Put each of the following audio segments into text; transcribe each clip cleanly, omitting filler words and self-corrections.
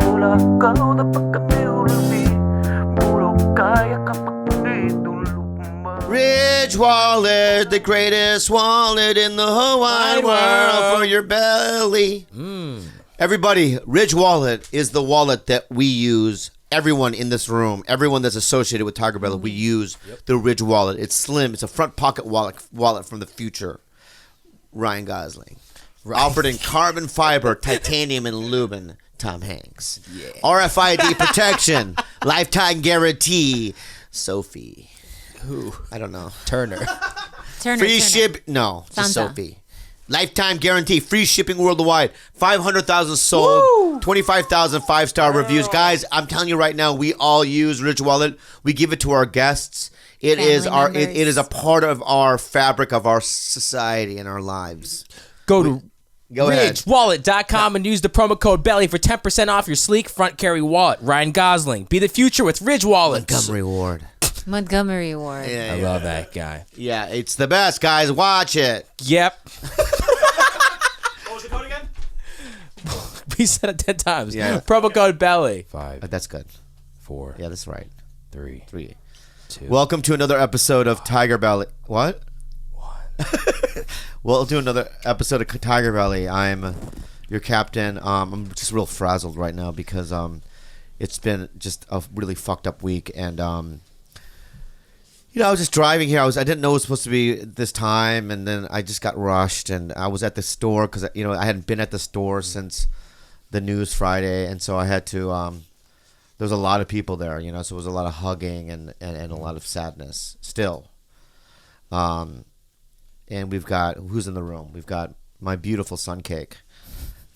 Mula kau dapat kami ulabi. Bulog kaya kapag nitulog. Ridge Wallet, the greatest wallet in the whole wide world for your belly. Everybody, Ridge Wallet is the wallet that we use. Everyone in this room, everyone that's associated with TigerBelly, we use the Ridge Wallet. It's slim. It's a front pocket wallet from the future. Ryan Gosling. Offered in carbon fiber, titanium, and Lubin. Tom Hanks. Yeah. RFID protection. Lifetime guarantee. Sophie. Who? I don't know. Turner. Free ship. No, just Sophie. Lifetime guarantee, free shipping worldwide. 500,000 sold. Woo! 25,000 5-star reviews. Guys, I'm telling you right now, we all use Ridge Wallet. We give it to our guests. It is a part of our fabric of our society and our lives. Go to ridgewallet.com and use the promo code BELLY for 10% off your sleek front carry wallet. Ryan Gosling. Be the future with Ridge Wallet. Montgomery Ward. Yeah, I love that guy. Yeah, it's the best, guys. Watch it. Yep. What was the code again? We said it 10 times. Yeah. Promo code BELLY. 5, That's good. 4, Yeah, that's right. 3, 2. Welcome to another episode of TigerBelly. What? 1. We'll do another episode of TigerBelly. I'm your captain. I'm just real frazzled right now because it's been just a really fucked up week, and I was just driving here. I didn't know it was supposed to be this time, and then I just got rushed, and I was at the store because I hadn't been at the store since the news Friday, and so I had to. There was a lot of people there, so it was a lot of hugging and a lot of sadness still. And we've got who's in the room? We've got my beautiful sun cake,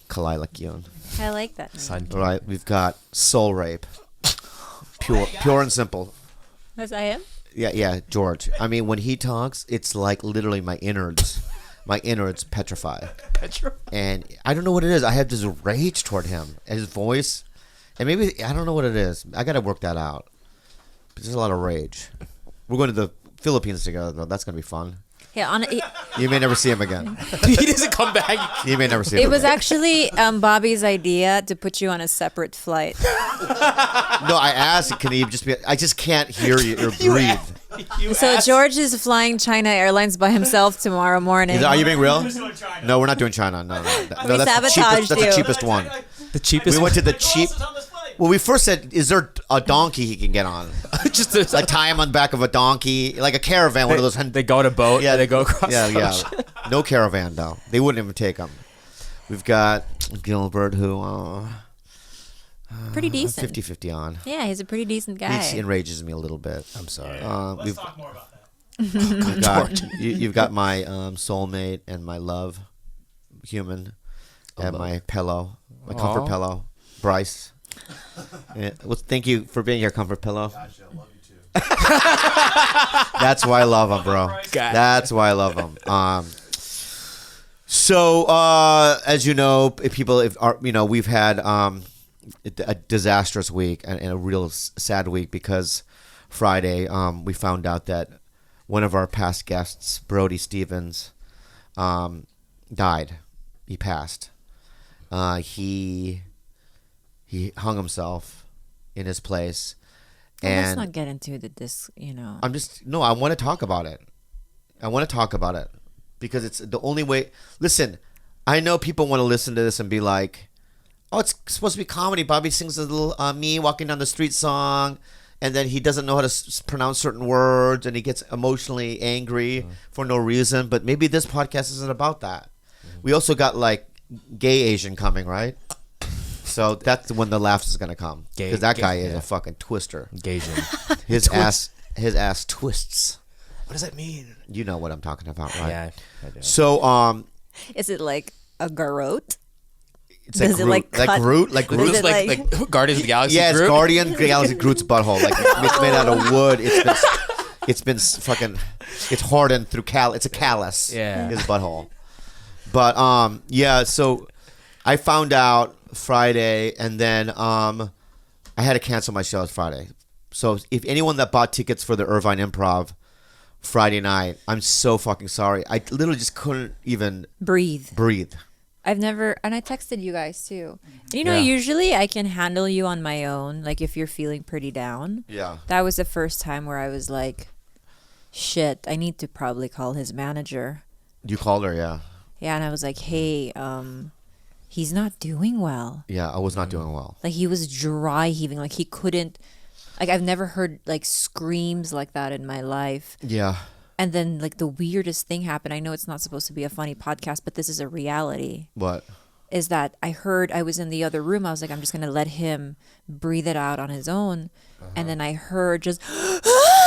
Khalyla Kyun. I like that name. All right, we've got Soul Rape, pure and simple. Was that him? Yeah, George. I mean, when he talks, it's like literally my innards petrify. And I don't know what it is. I have this rage toward him and his voice, and maybe I don't know what it is. I got to work that out. But there's a lot of rage. We're going to the Philippines together, though. That's going to be fun. Yeah, you may never see him again. He doesn't come back. You may never see him. It was again. actually Bobby's idea to put you on a separate flight. No, I asked, can he just be? I just can't hear you or breathe. So George is flying China Airlines by himself tomorrow morning. Are you being real? No, we're not doing China. No, that's the cheapest one. The cheapest. We went to the cheap. Well, we first said, is there a donkey he can get on? Just like tie him on the back of a donkey, like a caravan, one of those. They go on a boat. Yeah, they go across. Yeah. No caravan though. They wouldn't even take him. We've got Gilbert, who pretty decent. 50-50 on. Yeah, he's a pretty decent guy. He enrages me a little bit. I'm sorry. Let's talk more about that. You've got my soulmate and my love human and my pillow, my comfort pillow, Bryce. Yeah, well, thank you for being here, Comfort Pillow. Gosh, I love you too. That's why I love him, bro. That's why I love him. So, as you know, we've had a disastrous week and a real sad week because Friday we found out that one of our past guests, Brody Stevens, died. He passed. He hung himself in his place. And let's not get into this. I want to talk about it. Because it's the only way. Listen, I know people want to listen to this and be like, oh, it's supposed to be comedy. Bobby sings a little Me Walking Down the Street song, and then he doesn't know how to pronounce certain words, and he gets emotionally angry for no reason. But maybe this podcast isn't about that. We also got like gay Asian coming, right? So that's when the laughs is gonna come, because that guy is a fucking twister. Gaijin. His ass twists. What does that mean? You know what I'm talking about, right? Yeah, I do. So is it like a garrote? It's like Groot, like Groot, like Guardians of the Galaxy. Yeah, it's Groot? Guardians of the Galaxy Groot's butthole. Like it's made out of wood. It's been fucking. It's hardened through It's a callus. Yeah, his butthole. But yeah. So I found out Friday, and then I had to cancel my shows Friday. So if anyone that bought tickets for the Irvine Improv Friday night, I'm so fucking sorry. I literally just couldn't even breathe. I've never, and I texted you guys too. And Yeah. usually I can handle you on my own. Like if you're feeling pretty down. Yeah. That was the first time where I was like, shit, I need to probably call his manager. You called her, yeah. Yeah, and I was like, hey, he's not doing well. Yeah, I was not doing well. Like he was dry heaving. Like he couldn't. Like I've never heard like screams like that in my life. Yeah. And then like the weirdest thing happened. I know it's not supposed to be a funny podcast, but this is a reality. What? Is that I heard I was in the other room. I was like, I'm just gonna let him breathe it out on his own. And then I heard just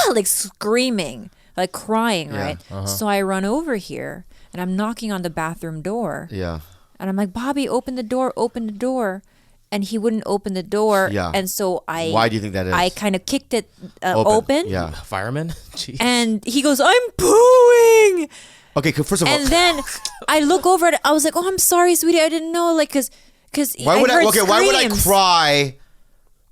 like screaming, like crying, Yeah. right? So I run over here and I'm knocking on the bathroom door. Yeah. And I'm like, Bobby, open the door, open the door. And he wouldn't open the door. Yeah. And so Why do you think that is? I kind of kicked it open. Yeah. Fireman? Jeez. And he goes, I'm pooing. Okay, first of all, And then I look over at it. I was like, oh, I'm sorry, sweetie. I didn't know. Like, because why would I? heard Okay, why would I screams. cry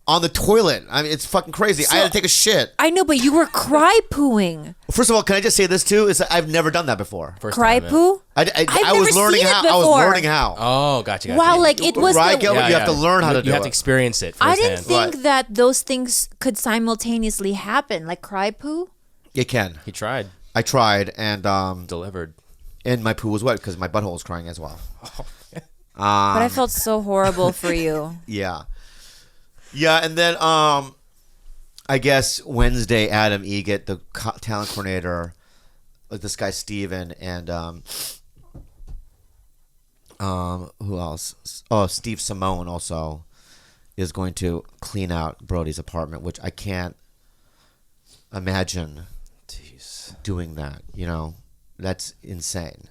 on the toilet? I mean, it's fucking crazy. I had to take a shit. I know, but you were cry pooing. First of all, can I just say this too? Is that I've never done that before. First Cry time, yeah. poo? I I've was never learning seen it how. I was before. learning how. Oh, gotcha. Wow, like it was Right, the, Gilbert? You have to learn how to do You have to it. experience it I didn't firsthand. think that those things could simultaneously happen, like cry poo. It can. He tried. I tried, and Delivered. my poo was wet because my butthole was crying as well. But I felt so horrible for you. Yeah. Yeah, and then I guess Wednesday, Adam Egett, the talent coordinator, this guy Steven, and who else? Oh, Steve Simone also is going to clean out Brody's apartment, which I can't imagine doing that. You know, that's insane.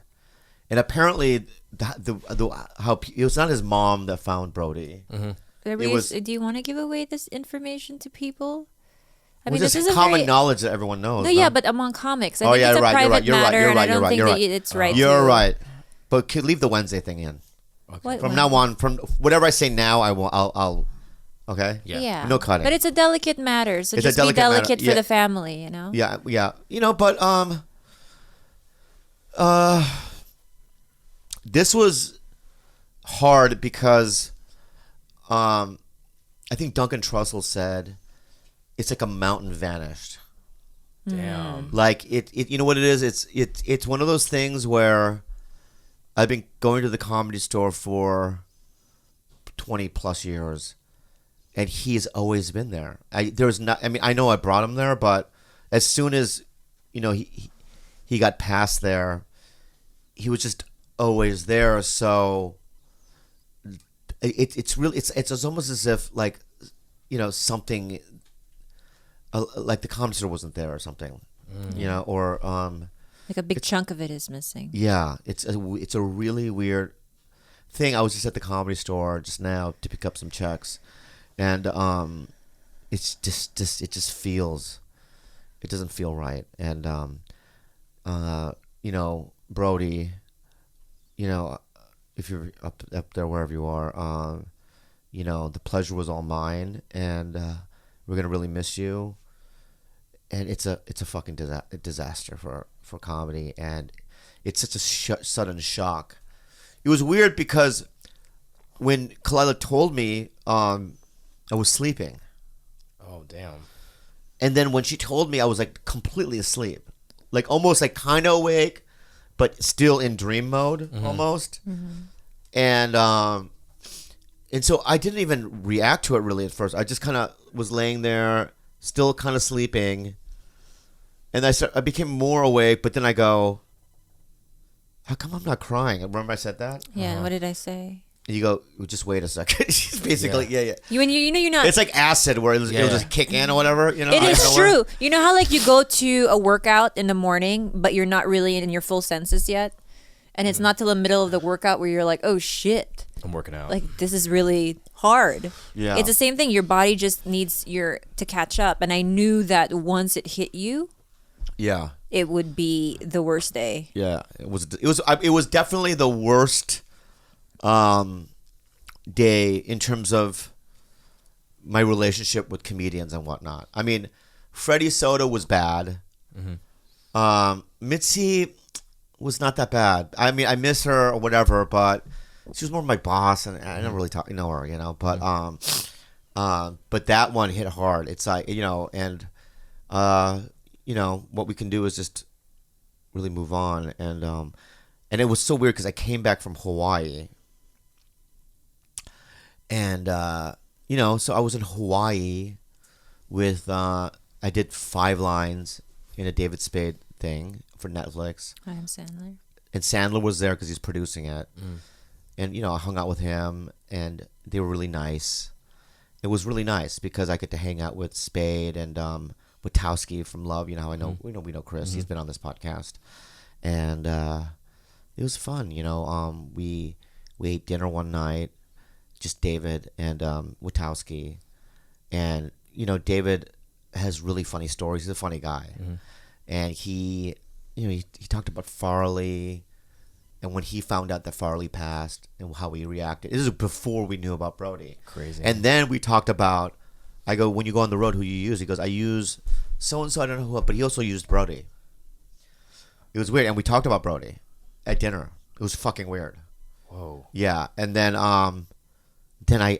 And apparently, how it was not his mom that found Brody. Do you want to give away this information to people? I Well, this just is a common very, knowledge that everyone knows. No, yeah, but among comics, I Oh, think yeah, it's a right, you're private right, you're right, matter, you're and I right, don't you're right, think you're that right. it's right. You're to, right. But leave the Wednesday thing in. What, From now on, from whatever I say now, I'll okay? Yeah. No cutting. But it's a delicate matter, so It's a just delicate be matter, delicate for yeah. the family, you know? Yeah, yeah. You know, but this was hard because I think Duncan Trussell said it's like a mountain vanished. Damn. Like it you know what it is? It's one of those things where I've been going to the Comedy Store for 20 plus years, and he's always been there. I mean, I know I brought him there, but as soon as he got past there, he was just always there. So it's really it's almost as if like something like the Comedy Store wasn't there or something, or Like a big chunk of it is missing. yeah, it's a really weird thing. I was just at the Comedy Store just now to pick up some checks, and it's just it just feels, it doesn't feel right. And Brody, if you're up there wherever you are, the pleasure was all mine, and we're gonna really miss you. And it's a fucking disaster for comedy, and it's such a sudden shock. It was weird because when Khalyla told me, I was sleeping, Oh, damn. and then when she told me, I was like completely asleep, like almost like kind of awake, but still in dream mode almost, and so I didn't even react to it really at first. I just kind of was laying there, still kind of sleeping. And I became more awake, but then I go, how come I'm not crying? Remember I said that? Yeah, and what did I say? And you go, well, just wait a second. She's basically, yeah. When you're not. It's like acid where it'll just kick in or whatever. It out of is nowhere. true. You know how like you go to a workout in the morning, but you're not really in your full senses yet, and it's not till the middle of the workout where you're like, oh shit, I'm working out. like this is really hard. Yeah. It's the same thing. Your body just needs to catch up, and I knew that once it hit you, Yeah. it would be the worst day. Yeah. It was definitely the worst day in terms of my relationship with comedians and whatnot. I mean, Freddie Soto was bad. Mitzi was not that bad. I mean, I miss her or whatever, but she was more my boss, and I never really know her, you know. But but that one hit hard. It's like, you know, and you know, what we can do is just really move on, and it was so weird because I came back from Hawaii, and you know, so I was in Hawaii with I did 5 lines in a David Spade thing for Netflix. Adam Sandler. And Sandler was there because he's producing it. And, you know, I hung out with him, and they were really nice. It was really nice because I get to hang out with Spade and Witowski from Love. You know how I know, we know Chris. He's been on this podcast. And it was fun, you know. We ate dinner one night, just David and Witowski. And, you know, David has really funny stories. He's a funny guy. And he, you know, he talked about Farley, and when he found out that Farley passed and how he reacted. This is before we knew about Brody. Crazy. And then we talked about, I go, when you go on the road, who you use? He goes, I use so-and-so, I don't know who, but he also used Brody. It was weird. And we talked about Brody at dinner. It was fucking weird. Whoa. Yeah. And then I,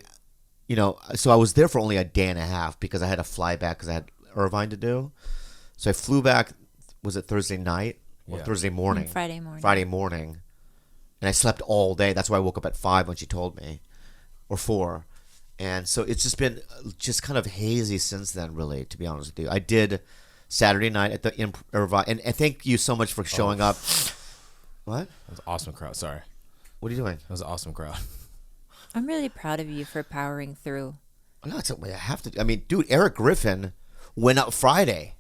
you know, so I was there for only a day and a half because I had to fly back because I had Irvine to do. So I flew back, was it Thursday night or Thursday morning? Friday morning. Friday morning. And I slept all day. That's why I woke up at 5 when she told me, or 4. And so it's just been just kind of hazy since then, really, to be honest with you. I did Saturday night at the Irvine, and thank you so much for showing up. What? That was an awesome crowd. Sorry. What are you doing? That was an awesome crowd. I'm really proud of you for powering through. No, it's I have to. I mean, dude, Eric Griffin went up Friday.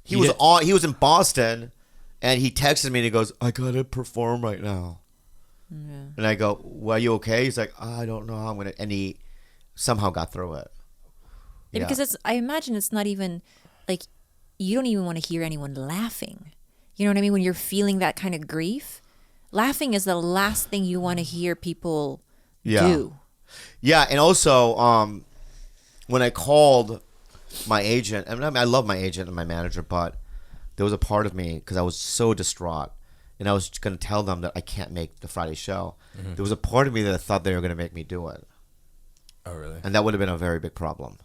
He was in Boston, and he texted me and he goes, "I gotta perform right now." Yeah. And I go, "Well, are you okay?" He's like, "I don't know how I'm gonna." And he somehow got through it. Yeah, because I imagine it's not even like you don't even want to hear anyone laughing. You know what I mean? When you're feeling that kind of grief, laughing is the last thing you want to hear people do. Yeah, and also when I called my agent, I mean, I love my agent and my manager, but there was a part of me because I was so distraught, and I was going to tell them that I can't make the Friday show. There was a part of me that thought they were going to make me do it. Oh, really? And that would have been a very big problem.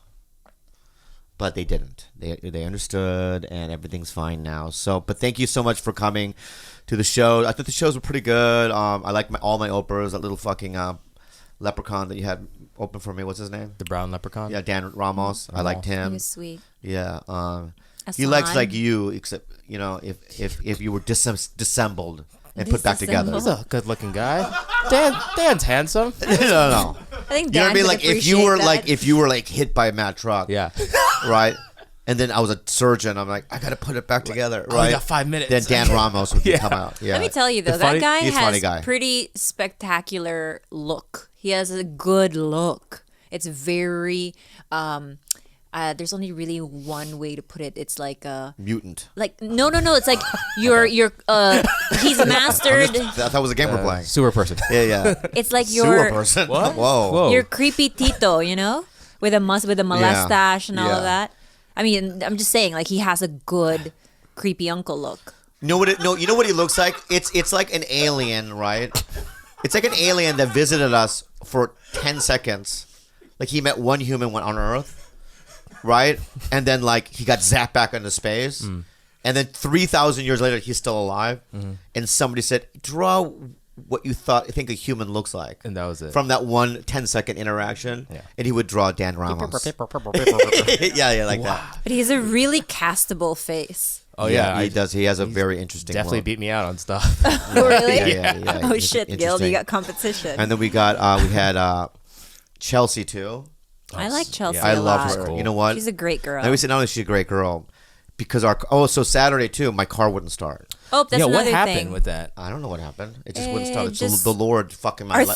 But they didn't. They understood, and everything's fine now. So, but thank you so much for coming to the show. I thought the shows were pretty good. I like all my operas. That little fucking leprechaun that you had open for me. What's his name? The brown leprechaun? Yeah, Dan Ramos. I liked He him. was sweet. Yeah. He likes Hassan. like you, except you know, if you were disassembled and put back together. He's a good-looking guy. Dan's handsome. No. I think You know what I Dan mean? could Like appreciate if you were like hit by a mad truck. Yeah. Right. And then I was a surgeon. I'm like, I gotta put it back together. I Right. only got 5 minutes. Then Dan Ramos would come out. Yeah. Let me tell you though, The funny- that guy he's a funny has guy. pretty spectacular look. He has a good look. It's very there's only really one way to put it. It's like Mutant. no. It's like you're he's mastered. I thought it was a game we're playing. Sewer person. Yeah. It's like Sewer you're person. What? Whoa. Whoa. you're creepy Tito, you know, with a mustache and all Yeah. of that. I mean, I'm just saying, like he has a good creepy uncle look. You know what he looks like? It's like an alien, right? It's like an alien that visited us for 10 seconds. Like he met one human on Earth, right? And then like he got zapped back into space. And then 3,000 years later, he's still alive. And somebody said, draw what you think a human looks like. And that was it. From that one 10-second interaction. Yeah. And he would draw Dan Ramos. yeah, like that. But he has a really castable face. Oh, yeah. he does. He has a very interesting Definitely look. beat me out on stuff. Oh, really? Yeah. Oh It's shit, Gil, interesting. you got competition. And then we had Chelsea too. I like Chelsea I a love lot. her. You know what? She's a great girl. Let me say, not only is she a great girl, because so Saturday too, my car wouldn't start. Oh, that's yeah, another what happened thing. with that? I don't know what happened. It just wouldn't start. It's just- the Lord fucking my Our le-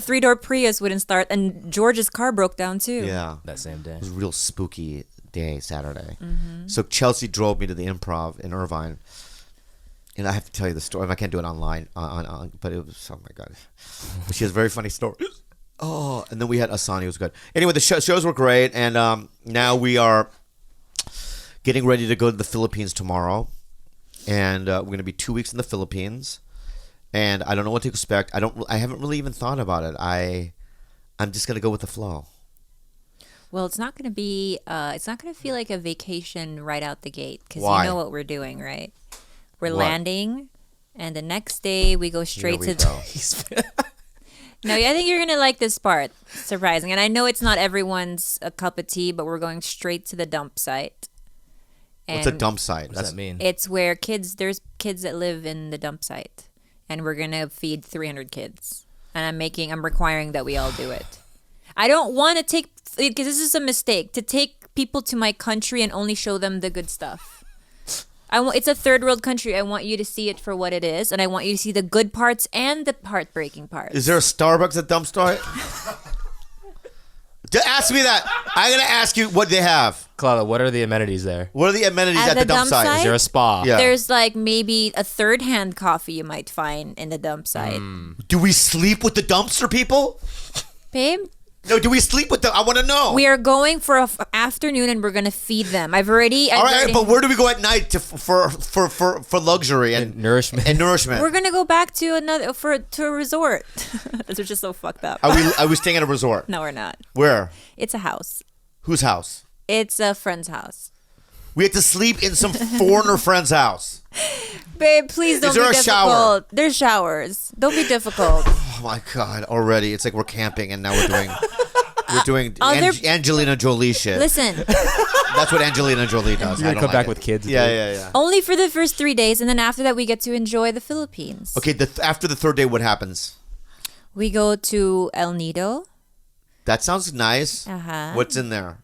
three-door Prius wouldn't start, and George's car broke down too. Yeah, That same day. it was a real spooky day Saturday. So Chelsea drove me to the Improv in Irvine, and I have to tell you the story. I can't do it online, but it was, oh my god, but she has very funny stories. Oh, and then we had Asani. It was good. Anyway, the shows were great, and now we are getting ready to go to the Philippines tomorrow, and we're going to be 2 weeks in the Philippines, and I don't know what to expect. I haven't really even thought about it. I'm just gonna go with the flow. Well, it's not going to be. It's not going to feel like a vacation right out the gate because you Why? know what we're doing, right? We're What? landing, and the next day we go straight Here we to. go. No, I think you're gonna like this part. Surprising, and I know it's not everyone's a cup of tea, but we're going straight to the dump site. What's a And dump site? What does that mean? It's where there's kids that live in the dump site, and we're gonna feed 300 kids, and I'm requiring that we all do it. I don't want to take, because this is a mistake, to take people to my country and only show them the good stuff. It's a third world country. I want you to see it for what it is, and I want you to see the good parts and the heartbreaking parts. Is there a Starbucks at dump site? Ask me that. I'm gonna ask you what they have. Khalyla, what are the amenities there? What are the amenities at the dump site? Is there a spa? Yeah. There's like maybe a third-hand coffee you might find in the dump site. Do we sleep with the dumpster people? Babe, No, do we sleep with them? I want to know. we are going for an afternoon and we're gonna feed them. I've already. All right, but where do we go at night for luxury and Nourishment. and nourishment? we're gonna go back to a resort. This is just so fucked up. Are we staying at a resort? No, we're not. Where? It's a house. Whose house? It's a friend's house. We have to sleep in some foreigner friend's house. Babe, please don't there be a difficult. shower? There's showers. Don't be difficult. Oh my god! Already, it's like we're camping, and now we're doing Angelina Jolie shit. Listen, That's what Angelina Jolie does. You're I gonna don't come back like with it. kids. Yeah, dude. yeah, yeah. only for the first 3 days, and then after that, we get to enjoy the Philippines. Okay, after the third day, what happens? We go to El Nido. That sounds nice. Uh-huh. What's in there?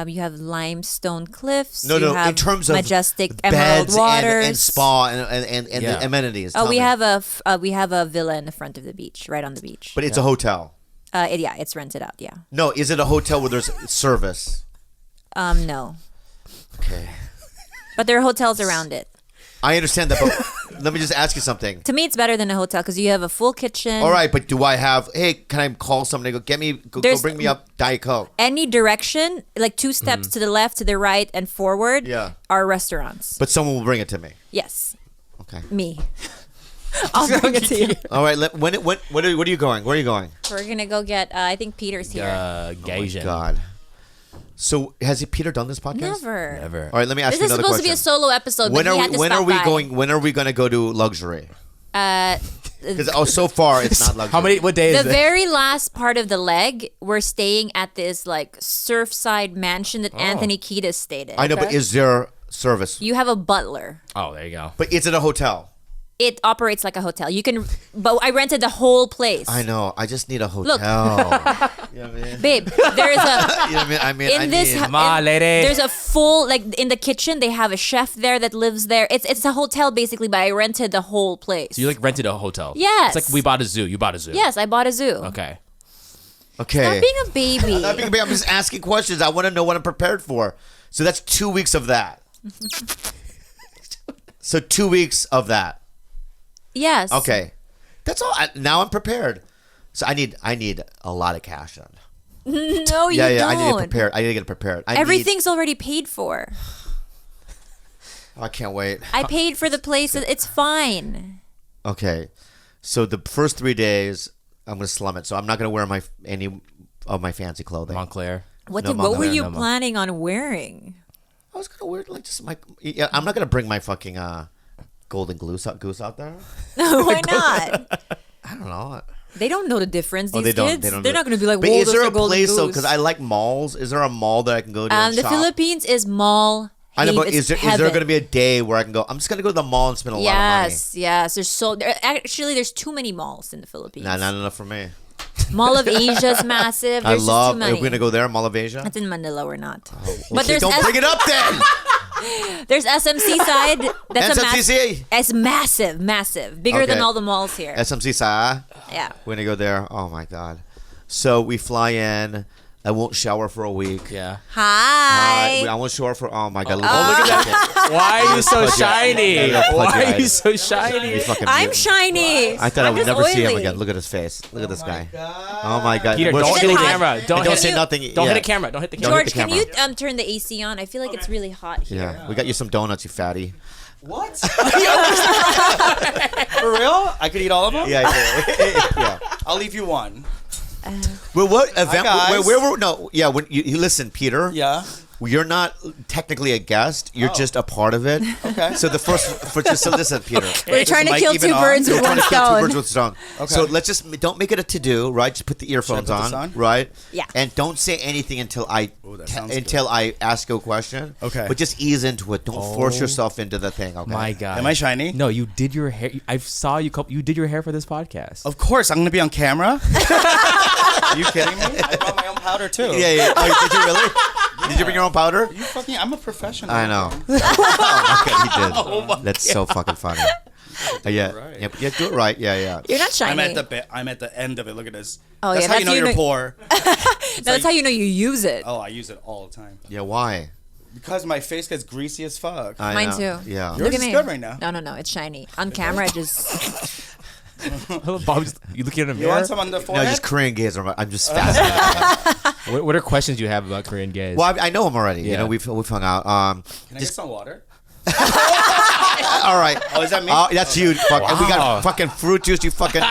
You have limestone cliffs. No, you no. have In terms of majestic emerald beds waters and spa and Yeah. the amenities. Oh, Tell we me. have a villa in the front of the beach, right on the beach. But it's a hotel. It's rented out. Yeah. No, is it a hotel where there's service? No, Okay. but there are hotels around it. I understand that, but let me just ask you something. To me, it's better than a hotel because you have a full kitchen. All right, but do I have? Hey, can I call somebody? Go bring me up Diet Coke. Any direction, like 2 steps to the left, to the right, and forward, Yeah. are restaurants. But someone will bring it to me. Yes, Okay. me. I'll bring it to you. All right. What are you going? Where are you going? We're gonna go get. I think Peter's here. Gasian. God. So has Peter done this podcast? Never. Never. All right. Let me ask This you is another supposed question. to be a solo episode, when but are he we? had to When stop are we by. going? When are we going to go to luxury? Uh, Because so far it's not luxury. How many? What day the is it? very last part of the leg, we're staying at this like surfside mansion that Anthony Kiedis stayed in. I know, but is there service? You have a butler. Oh, there you go. But is it a hotel? It operates like a hotel. You can, but I rented the whole place. I know. I just need a hotel. Look. You know what I mean? Babe, there is a You know what I mean? in this. Come on, lady. There's a full like in the kitchen. They have a chef there that lives there. It's a hotel basically, but I rented the whole place. So you like rented a hotel? Yes. It's like we bought a zoo. You bought a zoo. Yes, I bought a zoo. Okay. Okay. Stop being a baby. Not being a baby, I'm just asking questions. I want to know what I'm prepared for. So that's 2 weeks of that. So 2 weeks of that. Yes. Okay. That's all. Now I'm prepared. So I need a lot of cash then. No, you Yeah, yeah. don't. I need to get prepared. I need to get prepared. Everything's already paid for. I can't wait. I paid for the place. It's fine. Okay. So the first 3 days, I'm gonna slum it. So I'm not gonna wear any of my fancy clothing. Montclair. What No, what were Mama. you No, Mama. planning on wearing? I was gonna wear like just my. Yeah, I'm not gonna bring my fucking golden goose out there. Why not? I don't know. They don't know the difference. These They don't. kids, They don't. they're not going to be like, But "Whoa, is there there's a golden place though? goose." Because I like malls. Is there a mall that I can go to? And The shop? Philippines is mall. I know, but it's is there heaven. going to be a day where I can go? I'm just going to go to the mall and spend a lot of money. Yes. There's too many malls in the Philippines. Nah, not enough for me. Mall of Asia's massive. I There's love. just too Are many. we going to go there, Mall of Asia? That's in Manila. We're not. Well, there's don't bring it up then. There's SMC side. That's SMCC. It's massive, bigger than Okay. all the malls here. SMC Sa. Yeah. We're going to go there. Oh my god. So we fly in. I won't shower for a week. Yeah. Hi. I won't shower for. Oh my god. Look at that. Why are you so shiny? Yeah, Why are plug you your so You shiny? fucking I'm mute. shiny. I thought I I'm would just never see him oily. again. Look at his face. Look at this guy. Oh my god. Peter, We're don't hit the shooting- camera. Don't say hit nothing. Don't Yeah. hit the camera. Don't hit the Don't camera. hit George, the can you camera. turn the AC on? I feel like it's really hot here. Yeah, we got you some donuts, you fatty. What? For real? I could eat all of them? Yeah. I'll leave you one. Well, what event? guys. Where were? No, yeah. When you listen, Peter. Yeah. You're not technically a guest. You're just a part of it. Okay. So the so listen, Peter. We're trying to mic kill even two on? birds We're with trying one to kill two stone. birds with a stone. Okay. So let's just don't make it a to-do, right? Just put the earphones put this on? right? Yeah. And don't say anything until I that sounds until I ask you a question. Okay. But just ease into it. Don't force yourself into the thing. Okay. My God. Am I shiny? No, you did your hair. I saw you. You did your hair for this podcast. Of course, I'm going to be on camera. Are you kidding me? I brought my own powder too. Yeah. Oh, did you really? Did you bring your own powder? You fucking, I'm a professional. I know. Oh, okay, he did. That's so fucking funny. Yeah. right. Yeah, do it right. Yeah. You're not shiny. I'm at the end of it. Look at this. Oh, That's yeah, how you that's know you you're know- poor. That's how you know you use it. Oh, I use it all the time. Yeah, why? Because my face gets greasy as fuck. I Mine know. too. Yeah. Yours Look at is me. good right now. No, it's shiny. On camera, it just. Bob, you looking in a You mirror? want some on the No, forehead? just Korean gays. I'm just fascinated. What are questions you have about Korean gays? Well, I know him already. You Yeah. know, we've hung out. Can I get some water? All right. Oh, is that me? Oh, that's you. Fuck. Wow. We got fucking fruit juice. You fucking.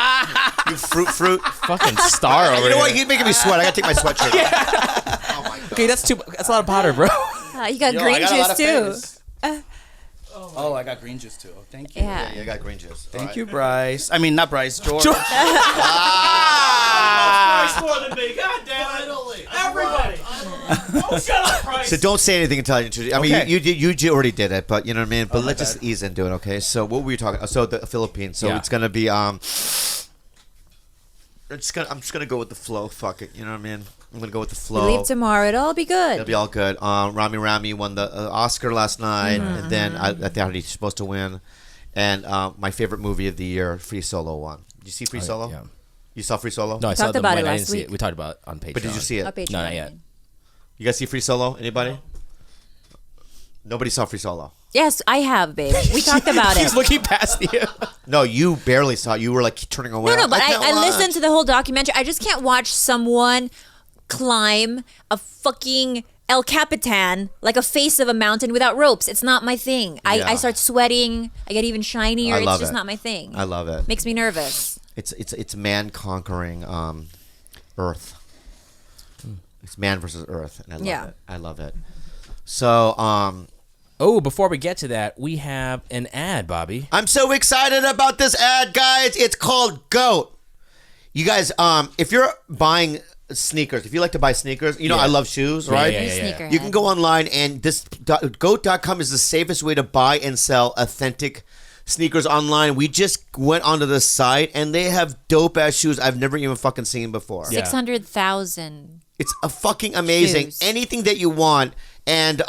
You fruit. Fucking star over You know what? here. He's making me sweat. I gotta take my sweatshirt off. Oh my god. Okay, that's a lot of powder, bro. You got Yo, green I got a lot juice of too. face. Oh, I got green juice too. Oh, thank you. Yeah. Yeah, I got green juice. Thank you, Bryce. I mean, not Bryce, George. Price more than me. God damn it. Everybody. Oh, shut up, Price. So don't say anything until I introduce. I mean, Okay. you already did it, but you know what I mean. But my let's just bad. ease into it, okay? So what were you talking? So the Philippines. So Yeah. it's gonna be I'm just gonna go with the flow. Fuck it. You know what I mean? I'm gonna go with the We flow. leave tomorrow. It'll all be good. It'll be all good. Rami won the Oscar last night, Mm-hmm. and then I thought he's supposed to win. And my favorite movie of the year, Free Solo, won. Did you see Free Solo? Yeah. You saw Free Solo? No, I saw talked the about one. it I last didn't see week. it. We talked about it on Patreon. But did you see it? Up Patreon. No, not yet. You guys see Free Solo? Anybody? Nobody saw Free Solo. Yes, I have, babe. We talked about He's it. looking past you. No, you barely saw it. You were like turning away. No, but can't I watch. listened to the whole documentary. I just can't watch someone climb a fucking El Capitan like a face of a mountain without ropes. It's not my thing. Yeah. I start sweating. I get even shinier. I It's love just it. not my thing. I love it. Makes me nervous. It's man conquering Earth. It's man versus Earth, and I love Yeah. it. I love it. So Oh, before we get to that, we have an ad, Bobby. I'm so excited about this ad, guys. It's called GOAT. You guys, if you're buying sneakers, if you like to buy sneakers, you know I love shoes, right? yeah, You yeah. sneakerhead. You can go online and this goat.com is the safest way to buy and sell authentic sneakers online. We just went onto the site and they have dope ass shoes I've never even fucking seen before. Yeah. 600,000. It's a fucking amazing. Shoes. Anything that you want, and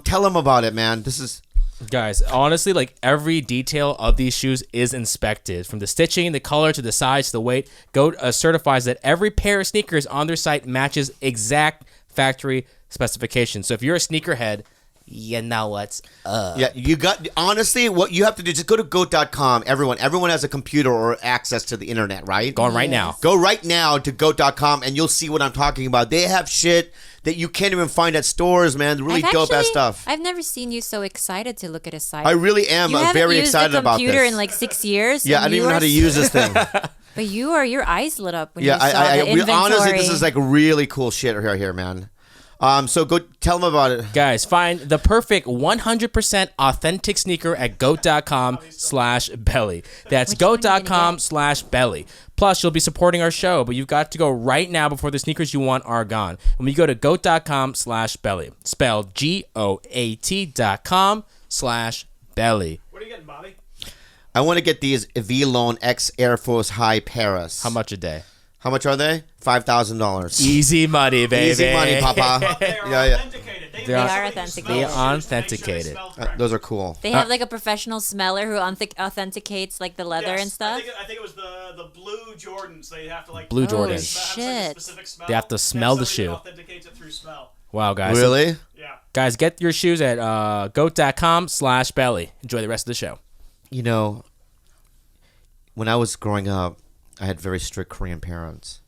tell them about it, man. This is Guys, honestly, like every detail of these shoes is inspected. From the stitching, the color, to the size, to the weight. GOAT certifies that every pair of sneakers on their site matches exact factory specifications. So if you're a sneakerhead, you know what's up. yeah. You got honestly, what you have to do, just go to goat.com. Everyone has a computer or access to the internet, right? Going right now. Go right now to goat.com and you'll see what I'm talking about. They have shit that you can't even find at stores, man. Really dope ass stuff. I've never seen you so excited to look at a site. I really am you haven't very used excited a about this. computer in like 6 years. Yeah, I and don't even know how to use this thing. But your eyes lit up when Yeah, you saw the inventory. honestly, this is like really cool shit right here, man. So go tell them about it. Guys, find the perfect 100% authentic sneaker at goat.com/belly. That's Which one are you gonna goat.com/belly. Plus, you'll be supporting our show, but you've got to go right now before the sneakers you want are gone. When you go to goat.com/belly, spelled GOAT.com/belly. What are you getting, Bobby? I want to get these V-Lone X Air Force High Paris. How much a day? How much are they? $5,000. Easy money, baby. Easy money, Papa. They are Yeah, yeah. authenticated. They are authenticated. They are authenticated. Those are cool. They have like a professional smeller who authenticates like the leather and stuff. I think it was the blue Jordans. They have to like Blue have Jordans. a Shit. specific smell. They have to smell the Somebody shoe. authenticates it through smell. Wow, guys. Really? Yeah. Guys, get your shoes at goat.com/belly. Enjoy the rest of the show. You know, when I was growing up, I had very strict Korean parents.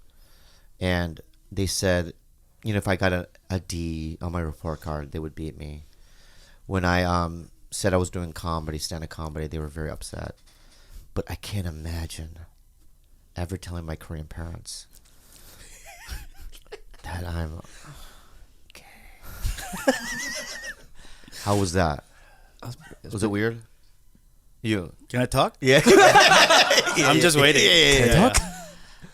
And they said, you know, if I got a D on my report card, they would beat me. When I said I was doing comedy, stand-up comedy. They were very upset. But I can't imagine ever telling my Korean parents that I'm gay. How was that? Was it weird? You? Can I talk? Yeah. I'm just waiting. Yeah.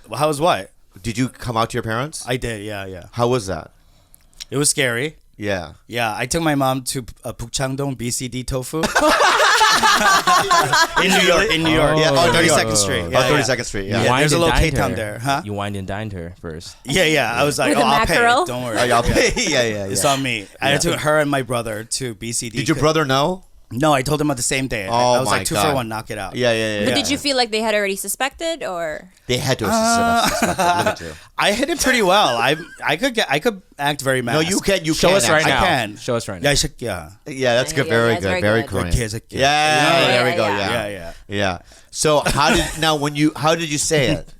Well, how was what? Did you come out to your parents? I did. Yeah. How was that? It was scary. Yeah. Yeah, I took my mom to Bukchangdong BCD Tofu in New York. Yeah, on New York. 32nd Street. Oh, Yeah, 32nd Street. Yeah. Yeah. there's a little dined K-Town her. there, huh? You wined and dined her first. Yeah. I was like, With the I'll pay. mackerel? Don't worry. Oh, y'all pay. Yeah. It's on me. I took her and my brother to BCD. Did your brother know? No, I told him on the same day. Oh, I was my like, 2 God. for 1, knock it out. Yeah. But did you feel like they had already suspected, or? They had to suspect. Look at you. I hit it pretty well. I could act very No, masked. you can. You Show can us right actually. now. I can. Show us right Yeah, now. Yeah, that's good. Yeah, Very that's good. very Very good. Korean. Kids, Yeah, there we go. Yeah. Yeah. Yeah. So how did you say it?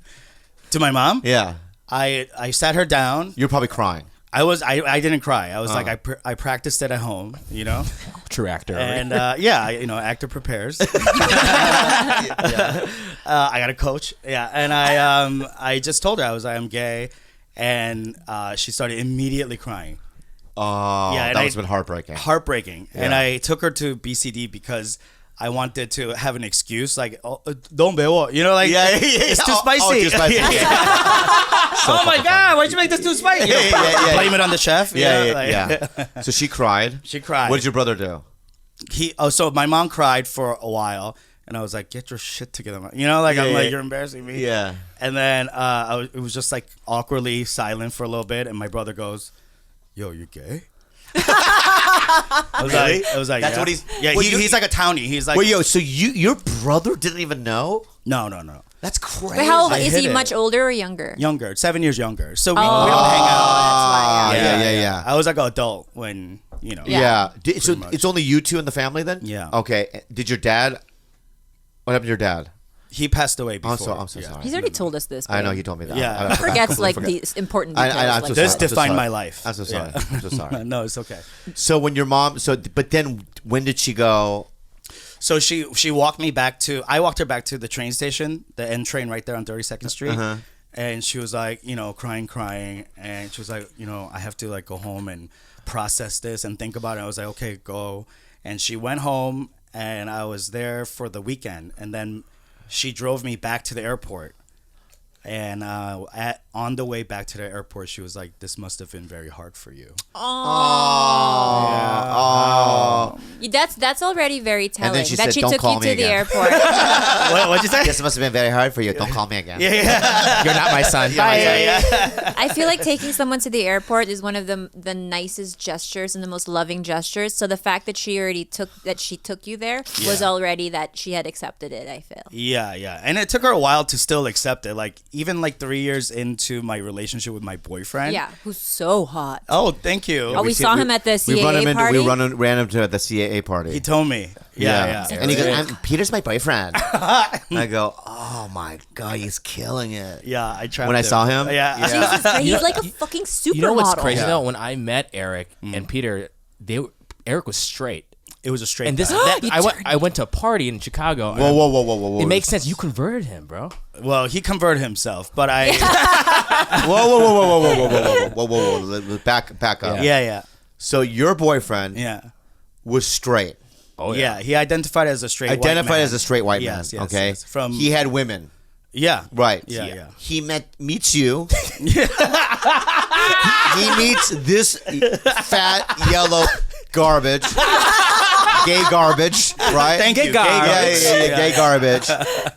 To my mom, Yeah. I sat her down. You're probably crying. I didn't cry. I was like, I practiced it at home, True actor. and actor prepares. I got a coach. Yeah, and I just told her I was like, I'm gay, and she started immediately crying. Oh, Yeah, and that I- was been heartbreaking. Heartbreaking. And Yeah. I took her to BCD because I wanted to have an excuse, like, don't 매워. It's too spicy. Oh, too spicy. Oh my God, why'd you make this too spicy? Yeah. Blame it on the chef. Yeah. So she cried. She cried. What did your brother do? So my mom cried for a while, and I was like, get your shit together. I'm like, you're embarrassing me. Yeah. And then it was just like awkwardly silent for a little bit, and my brother goes, yo, you gay? I was like, That's yeah. what he's. Yeah, Well, he's like a townie. He's like, Wait, so your brother didn't even know? no. That's crazy. But how old I is hit he? it. Much older or younger? Younger, 7 years younger. So we Oh, don't hang out. that's why. Yeah. I was like an adult when, Yeah. So much. it's only you two in the family then? Yeah. Okay. Did your dad? What happened to your dad? He passed away before. I'm so sorry. He's already told us this. I know but he told me that. Yeah. I he forgets completely like forgot. these important I'm details. so like This sorry. defined sorry. my life. I'm so sorry. I'm so sorry. No, it's okay. So when your mom, but then when did she go? So she walked me back to, I walked her back to the train station, the N train right there on 32nd Street. Uh-huh. And she was like, crying. And she was like, I have to like go home and process this and think about it. I was like, okay, go. And she went home, and I was there for the weekend. And then she drove me back to the airport. And on the way back to the airport, she was like, this must have been very hard for you. That's already very telling. then she that said, she "Don't took call you me to the again." airport. What'd you say? This must have been very hard for you. Don't call me again. You're not my son. I feel like taking someone to the airport is one of the nicest gestures and the most loving gestures. So the fact that she took you there was already that she had accepted it. I feel. Yeah. And it took her a while to still accept it. Like, even like 3 years into my relationship with my boyfriend. Yeah, who's so hot. Oh, thank you. Oh, we saw him at the We CAA party. ran into the CAA party. He told me. Yeah. And he goes, Peter's my boyfriend. I go, oh my God, he's killing it. Yeah, I tried. When I saw him? Yeah. Jesus, he's like a fucking supermodel. You know what's crazy though? When I met Eric and Peter, Eric was straight. It was a straight And this, guy. I went to a party in Chicago. Whoa. It makes sense. You converted him, bro. Well, he converted himself, but I. Whoa. Back up. Yeah. So your boyfriend Yeah. was straight. Oh Yeah. He identified as a straight white man. Identified as a straight white man. Yes, Okay. yes. From He had women. yeah. Right. Yeah. He meets you. He meets this fat yellow garbage. Gay garbage, right? Thank you. Gay Yeah, garbage. gay garbage.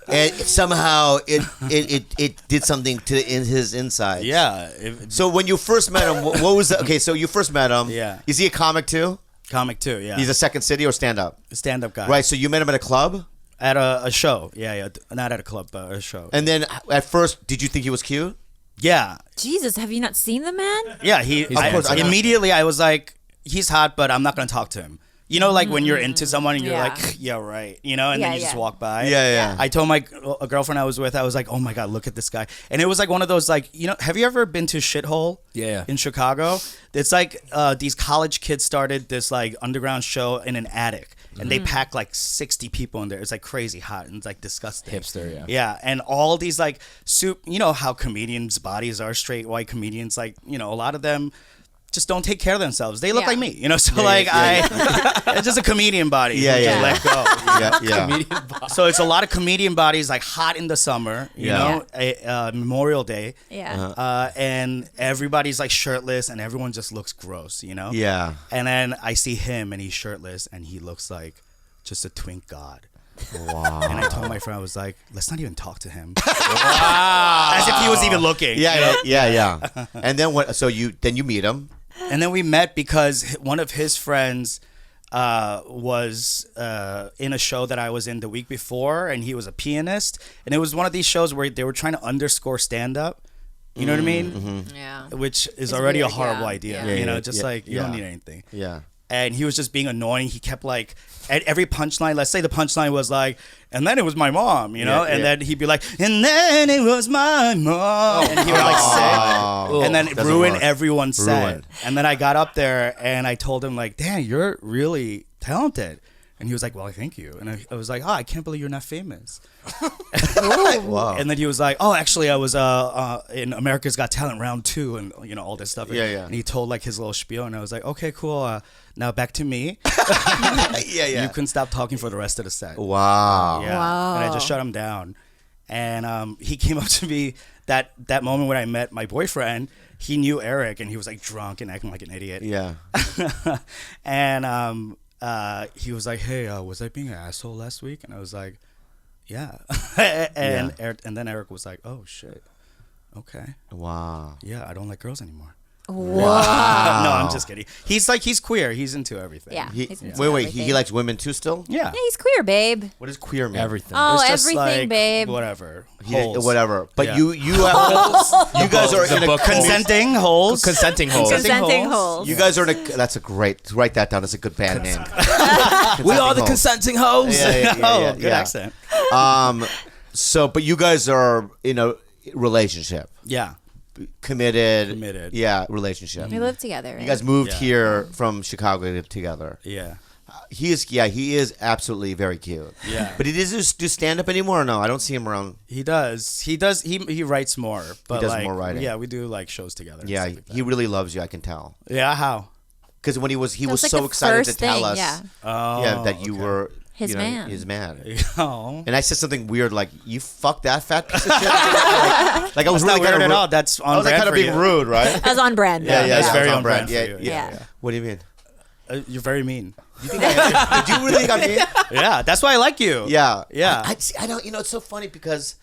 And somehow it did something in his inside. Yeah. So when you first met him, what was that? Okay, so you first met him. Yeah. Is he a comic too? Comic too. Yeah. He's a Second City or stand up? stand-up guy. Right. So you met him at a club, At a show. Yeah. Not at a club, but a show. and then at first, did you think he was cute? Yeah. Jesus, have you not seen the man? Yeah. Immediately I was like, he's hot, but I'm not gonna talk to him. You know, like when you're into someone and you're Yeah. like, yeah, right. You know, and then Yeah, you just yeah. walk by. Yeah. I told a girlfriend I was with, I was like, oh my God, look at this guy. And it was like one of those, like, have you ever been to Shithole? Yeah. In Chicago? It's like these college kids started this like underground show in an attic. and they pack like 60 people in there. It's like crazy hot and it's like disgusting. Hipster, yeah. Yeah, and all these like you know how comedians' bodies are, straight white comedians, like, you know, a lot of them just don't take care of themselves. They look Yeah. like me, you know. So it's just a comedian body. Yeah, You yeah. just let go. Yeah. So it's a lot of comedian bodies, like hot in the summer, you Yeah. know, Memorial Day, Yeah. and everybody's like shirtless, and everyone just looks gross, you know. Yeah. And then I see him, and he's shirtless, and he looks like just a twink god. Wow. And I told my friend, I was like, let's not even talk to him. As if he was even looking. Yeah. And then what? So you meet him. And then we met because one of his friends was in a show that I was in the week before, and he was a pianist. And it was one of these shows where they were trying to underscore stand-up. You know what I mean? Yeah. Which is It's already a weird, horrible yeah. idea. Yeah. You know, Yeah, just yeah, like, you don't yeah. need anything. Yeah. And he was just being annoying. He kept like, at every punchline, let's say the punchline was like, and then it was my mom, you know? Yeah, and yeah. then he'd be like, and then it was my mom. And he would like say, and then Doesn't ruin work. everyone's set. Ruin. And then I got up there and I told him like, Dan, you're really talented. And he was like, well, thank you. And I was like, oh, I can't believe you're not famous. Wow. And then he was like, oh, actually, I was in America's Got Talent round 2 and, you know, all this stuff. Yeah. And he told like his little spiel. And I was like, okay, cool. Now back to me. Yeah. You couldn't stop talking for the rest of the set. Wow. Yeah. Wow. And I just shut him down. And he came up to me that moment when I met my boyfriend. He knew Eric, and he was like drunk and acting like an idiot. Yeah. And he was like, hey, was I being an asshole last week? And I was like, yeah. And and then Eric was like, oh, shit. Okay. Wow. Yeah, I don't like girls anymore. Wow. No, I'm just kidding. He's queer. He's into everything. Yeah. He, he's wait, into he everything. likes women too still? Yeah. Yeah, he's queer, babe. What does queer mean? Everything. Oh, It's just everything, like, babe. Whatever. He- Holes. whatever. But Yeah. you you guys are in a Consenting holes. Consenting holes. Consenting holes. You guys are in a. That's a great. Write that down. That's a good band name. We are the Consenting consenting hoes. Oh, good accent. So, but you guys are in a relationship, Yeah. committed. Yeah, relationship. We live together. You Right? guys moved Yeah. here from Chicago together. Yeah. He is absolutely very cute. Yeah. But he does do stand up anymore or no? I don't see him around. He does. He writes more. But does like, more writing. Yeah, we do like shows together. and Yeah, stuff like that. he really loves you. I can tell. Yeah, how? Because when he was That was like so the excited to first tell thing, us, yeah. Oh, that you okay. were His you know, man. his man. Oh. And I said something weird like, "You fuck that fat piece of shit." like I was That's not really weird kind at of all. That's on I was like brand kind of for being you. rude, right? That was on brand. Yeah, That's yeah, very it's on brand for Yeah, you. yeah. Yeah. What do you mean? You're very mean. Did you really think I mean? Yeah, that's why I like you. Yeah, Yeah. I don't. You know, it's so funny because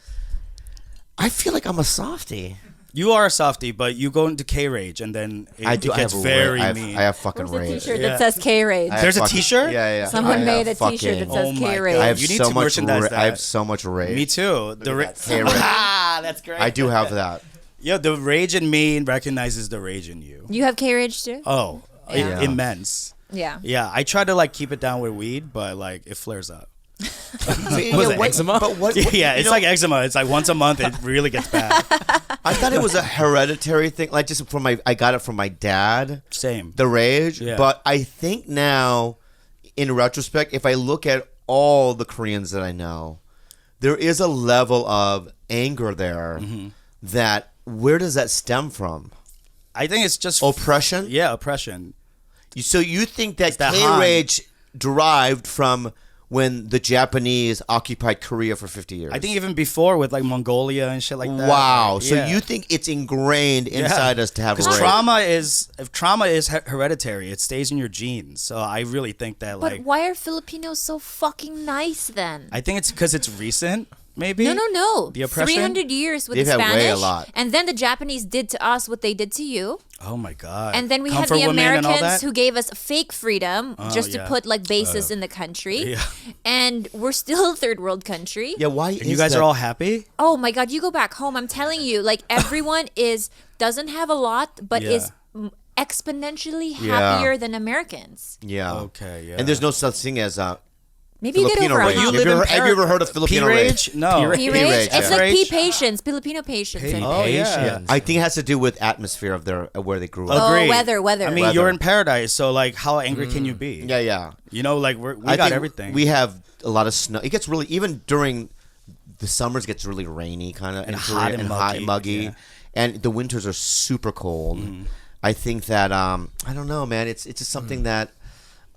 I feel like I'm a softie. You are a softie, but you go into K rage, and then it, I do. it gets I have very I have, mean. I have fucking There's a rage. T-shirt Yeah. that says K-Rage. I have There's a fucking- T-shirt? Yeah, yeah. Someone I have made a fucking- T-shirt that Oh says my K-Rage. God. I have You need so to much. merchandise I that. have so much rage. Me too. The K-rage. that's great. I do have that. Yeah, the rage in me recognizes the rage in you. You have K-Rage too? Oh, Yeah. immense. Yeah. Yeah, I try to like keep it down with weed, but like it flares up. Yeah, it, eczema? But what? Yeah, you it's know, like eczema. It's like once a month, it really gets bad. I thought it was a hereditary thing. Like just from I got it from my dad. Same. The rage. Yeah. But I think now, in retrospect, if I look at all the Koreans that I know, there is a level of anger there that where does that stem from? I think it's just Oppression? Yeah, oppression. So you think that that K-rage derived from when the Japanese occupied Korea for 50 years? I think even before with like Mongolia and shit like that. Wow. So Yeah. you think it's ingrained inside us to have Because rage? trauma is hereditary. It stays in your genes. So I really think that But like why are Filipinos so fucking nice then? I think it's because it's recent. Maybe No. The oppression? 300 years with They've the had Spanish. way a lot. And then the Japanese did to us what they did to you. Oh my god. And then we Come had for the women and all Americans that? who gave us fake freedom just to yeah. put like bases in the country. Yeah. And we're still a third world country. Yeah, why And is you guys that? are all happy? Oh my God, you go back home. I'm telling you, like everyone doesn't have a lot, but Yeah. is exponentially Yeah. happier than Americans. Yeah. Okay, yeah. And there's no such thing as Maybe you get over rage. it. Have you ever heard of Filipino rage? No. P P rage. rage, It's yeah. like P Rage. patience, Filipino patience. I think. Oh, yeah. I think it has to do with atmosphere of their where they grew up. Oh, Agreed. weather. I mean, Weather. you're in paradise, so like, how angry can you be? Yeah, yeah. You know, like we I got think everything. We have a lot of snow. It gets really even during the summers gets really rainy, kind of And hot and muggy, yeah. and the winters are super cold. I think that I don't know, man. It's just something that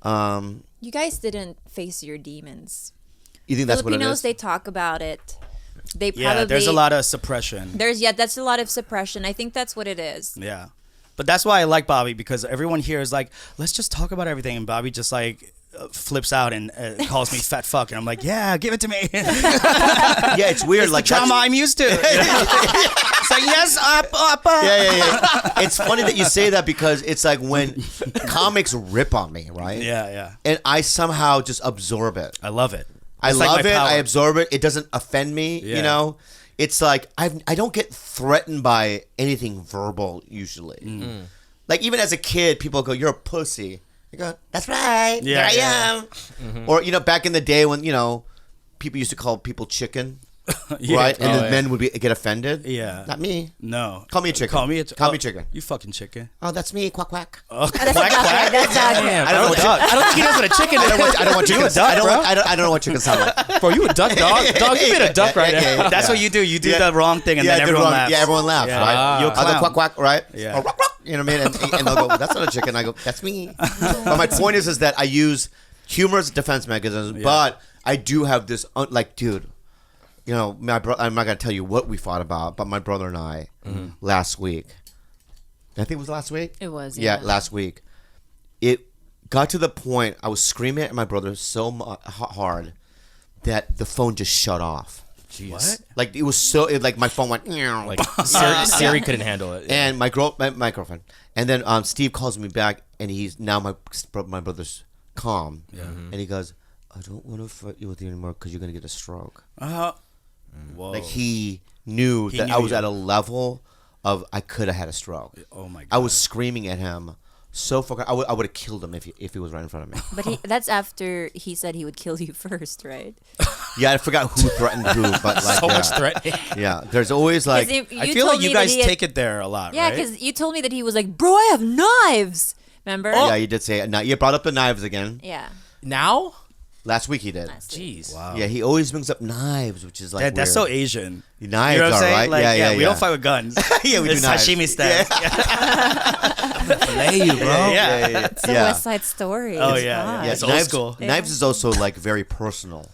You guys didn't face your demons. you think that's what it Filipinos, is. they talk about it. They probably yeah, there's a lot of suppression. that's a lot of suppression. I think that's what it is. Yeah. But that's why I like Bobby, because everyone here is like, let's just talk about everything. And Bobby just like flips out and calls me fat fuck. And I'm like, yeah, give it to me. Yeah, it's weird. It's like the trauma that's- I'm used to. It's like, yes, up. Yeah. It's funny that you say that because it's like when comics rip on me, right? Yeah. And I somehow just absorb it. I love it. I It's like love my it. power. I absorb it. It doesn't offend me. Yeah. You know, it's like I don't get threatened by anything verbal usually. Like even as a kid, people go, "You're a pussy." I go, "That's right. Yeah, There I yeah. am." Or back in the day when people used to call people chicken, Yeah. right? And Oh, the yeah. men would get offended. Yeah. Not me. No. Call me a chicken. Call me a Call me chicken. You fucking chicken. Oh, that's me. Quack quack. Oh, That's not right. That's not right. Damn, I don't know. duck. I don't think he knows what a chicken I don't is. want chicken. You a duck, I don't know what chicken sound like. Bro, you a duck, dog? Dog, you been a duck right now. That's what you do. You do Yeah. the wrong thing, and then I did everyone wrong. laughs. Yeah, everyone laughs, Yeah. right? You're a I go clown. quack quack, right? Yeah. Or, rock, rock, you know what I mean? And they'll go, "That's not a chicken." I go, "That's me." But my point is that I use humor as a defense mechanism. But I do have this, dude. My I'm not gonna tell you what we fought about, but my brother and I last week. I think it was last week. It was, Yeah, yeah. last week. It got to the point I was screaming at my brother so hard that the phone just shut off. What? Like it was so like my phone went Like Siri couldn't handle it. and my girlfriend, and then Steve calls me back, and he's now my brother's calm, and he goes, "I don't want to fight you with you anymore because you're gonna get a stroke." Whoa. Like he knew that knew I was you. at a level of I could have had a stroke. Oh my god. I was screaming at him so fucking. I would have killed him if he was right in front of me. But that's after he said he would kill you first, right? Yeah, I forgot who threatened who, but like So yeah. much threatening. Yeah, there's always like. 'Cause I feel told like you me that guys he had- take it there a lot, Yeah, right? because you told me that he was like, "Bro, I have knives." Remember? Yeah, you did say it. Now you brought up the knives again. Yeah. Now? Last week he did. Last week. Jeez. Wow. Yeah, he always brings up knives, which is like That's so weird. Asian. Knives You know what I'm are saying? right. Like, yeah. we don't fight with guns. Yeah, we do It's knives. sashimi style. Play you, bro. Yeah. It's a Yeah. West Side Story. Oh, It's yeah, not. yeah. It's old knives, school. Knives is also like very personal.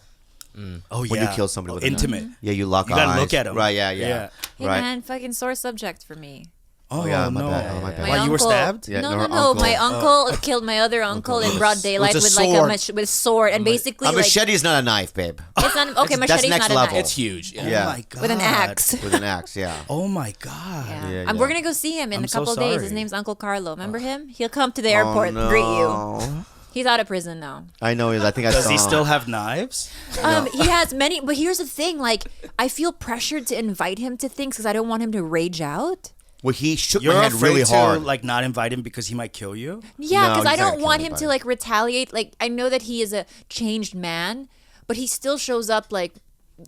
Oh yeah. When you kill somebody with a knife. intimate. Yeah, you lock You eyes. gotta look at 'em. Right. Yeah. Yeah. Hey Right. man, fucking sore subject for me. Oh, yeah, my no. bad. Oh, my bad. My Why, you were uncle- stabbed? Yeah, no, no, no, her no. uncle. My uncle killed my other uncle in broad daylight With a with like sword. with sword, and basically A like machete is not a knife, babe. it's not okay. That's Machete's next not a level. knife. It's huge. Yeah. Yeah. Oh my god. With an axe. With an axe. Yeah. Oh my god. Yeah. Yeah, We're yeah. gonna go see him in I'm a couple so days. sorry. His name's Uncle Carlo. Remember him? He'll come to the airport Oh, and greet you. no. He's out of prison now. I know. I think I Does saw. he still have knives? He has many, but here's the thing: like, I feel pressured to invite him to things because I don't want him to rage out. Well, he shook You're my hand afraid really to hard. like not invite him because he might kill you? Yeah, No, because I he's not don't gonna want kill him to anybody. like retaliate. Like, I know that he is a changed man, but he still shows up like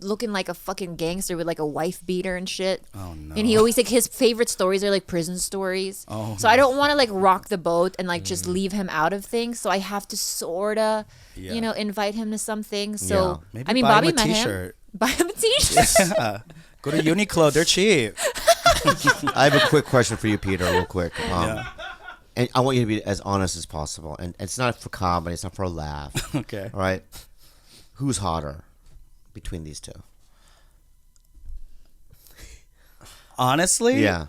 looking like a fucking gangster with like a wife beater and shit. Oh, no. And he always like his favorite stories are like prison stories. Oh, so I don't want to like rock the boat and like just leave him out of things. So I have to sorta, Yeah. invite him to some things. So Maybe I mean, buy him Bobby a met him. t-shirt. Buy him a t-shirt. Yeah. Go to Uniqlo. They're cheap. I have a quick question for you, Peter, real quick. Yeah. And I want you to be as honest as possible. And it's not for comedy. It's not for a laugh. Okay. All right. Who's hotter between these two? Honestly, Yeah.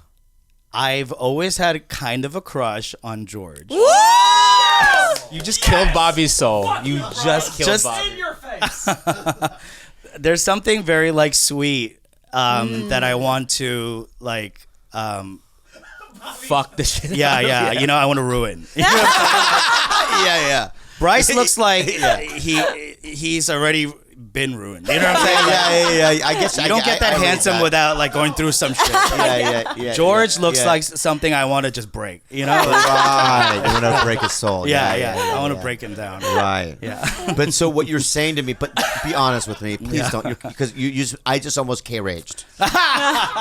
I've always had kind of a crush on George. You just killed Bobby's soul. You just killed Just- Bobby. In your face. There's something very like sweet that I want to like. Fuck the shit. Yeah. I want to ruin. Yeah. Bryce looks like he's already been ruined. You know what I'm saying? yeah. I guess You don't get that I read handsome that. without like going through some shit. Yeah. George looks yeah. like something I want to just break. You know? Right. You want to break his soul. yeah. I want to break him down. Right. Yeah. But so what you're saying to me, but be honest with me, please don't, because I just almost K-raged.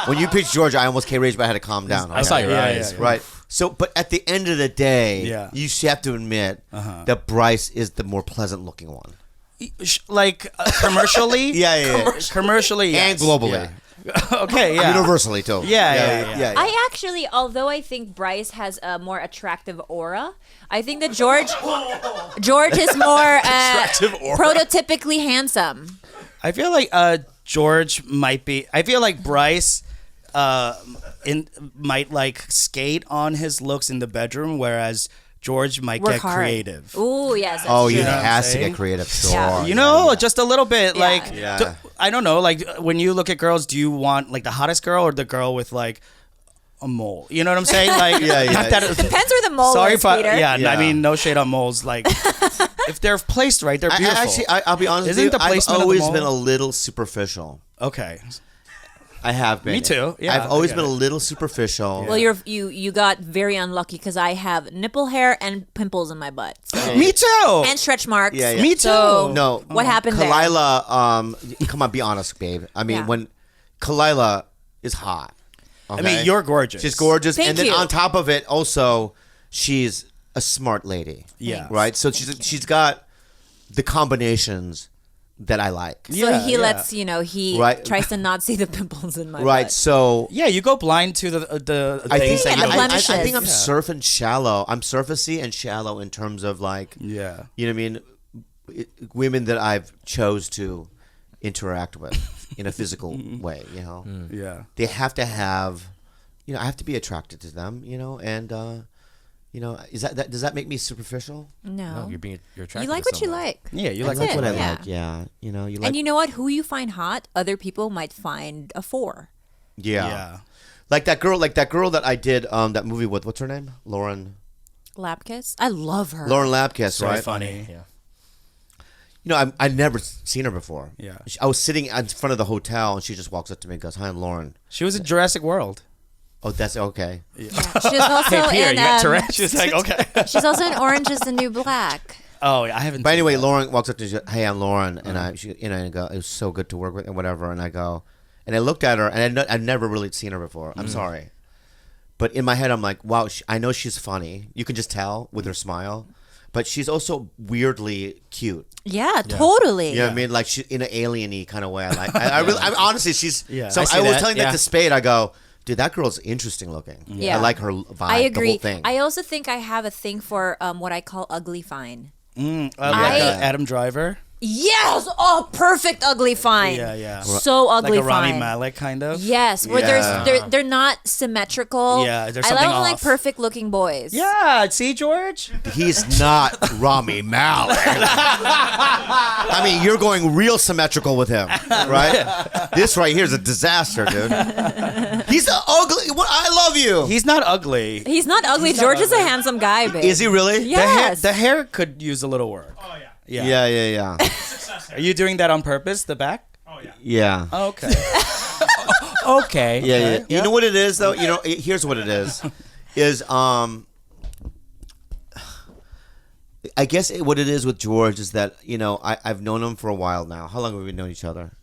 When you pitched George, I almost K-raged, but I had to calm down. I saw your Yeah, eyes. yeah. Right. So, but at the end of the day, Yeah. you have to admit that Bryce is the more pleasant looking one. Like commercially, Yeah. commercially, And yes. globally. Yeah. Okay, yeah. Universally, too. Yeah. I actually, although I think Bryce has a more attractive aura, I think that George is more aura. prototypically handsome. I feel like George might be. I feel like Bryce might like skate on his looks in the bedroom, whereas George might Work get hard. creative. Ooh, yes. That's Oh, true. he know what I'm has to saying? get creative. Sure. Yeah. You know, just a little bit. Yeah. Like, Yeah. I don't know. Like when you look at girls, do you want like the hottest girl or the girl with like a mole? You know what I'm saying? Like, Yeah. not that. Depends where the mole Sorry, is, Peter. yeah. Yeah. I mean, no shade on moles. Like, if they're placed right, they're beautiful. I'll be honest Isn't with you. the I've placement of the always mole- been a little superficial. Okay. I have been. Me too. Yeah, I've always I get been a it. little superficial. Well, you got very unlucky because I have nipple hair and pimples in my butt. So. Me too. And stretch marks. Yeah. Me too. So, No. What happened there? Khalyla, come on, be honest, babe. I mean, Yeah. when Khalyla is hot. I Okay? mean, you're gorgeous. She's gorgeous, Thank and then you. on top of it, also she's a smart lady. Yeah. Right. So she's got the combinations that I like. So Yeah, he yeah. lets, he Right. tries to not see the pimples in my Right. butt. So Yeah, you go blind to the I things think that you the don't. blemishes. I think I'm Yeah. surfing shallow. I'm surfacey and shallow in terms of like, Yeah. you know what I mean, women that I've chose to interact with in a physical way. You know, Yeah. they have to have, I have to be attracted to them. And is that does that make me superficial? No. No, you're attracted. You like to what you someone. like. Yeah, you like That's That's it. what I Yeah. like. Yeah, you like. And you know what? Who you find hot, other people might find a 4. yeah. Yeah. Like that girl that I did that movie with. What's her name? Lauren Lapkus? I love her. Lapkus, So right? funny. Yeah. I'd never seen her before. Yeah. I was sitting in front of the hotel, and she just walks up to me and goes, "Hi, I'm Lauren." She was in Jurassic World. Oh, that's okay. Yeah. She's also in She's like, okay. she's also in Orange is the New Black. Oh, I haven't. But anyway, Lauren walks up to me, "Hey, I'm Lauren," and I go, "It was so good to work with," and whatever. And I go, and I looked at her, and I'd never really seen her before. I'm sorry, but in my head, I'm like, "Wow, I know she's funny. You can just tell with her smile, but she's also weirdly cute. Yeah, totally. You know what I mean? Like she in an alien-y kind of way. I really, honestly, she's. Yeah. So I see I was that, telling yeah. that to Spade. I go, dude, that girl's interesting looking. Yeah. I like her vibe. I agree. The whole thing. I also think I have a thing for what I call ugly fine. Like I- Adam Driver. Yes! Oh, perfect ugly fine. Yeah. So ugly Like a Rami fine. Malek kind of. Yes, where Yeah. they're not symmetrical. Yeah, there's I something love like off. perfect looking boys. Yeah. See, George. He's not Rami Malek. I mean, you're going real symmetrical with him, right? This right here is a disaster, dude. He's ugly. I love you. He's not ugly. He's not ugly. George is a handsome guy, babe. Is he really? Yes. The hair could use a little work. Oh, yeah. Yeah. Yeah. Are you doing that on purpose? The back? Oh, yeah. Yeah. Oh, okay. Okay. Yeah. You know what it is, though. Here's what it is. I guess what it is with George is that I've known him for a while now. How long have we known each other?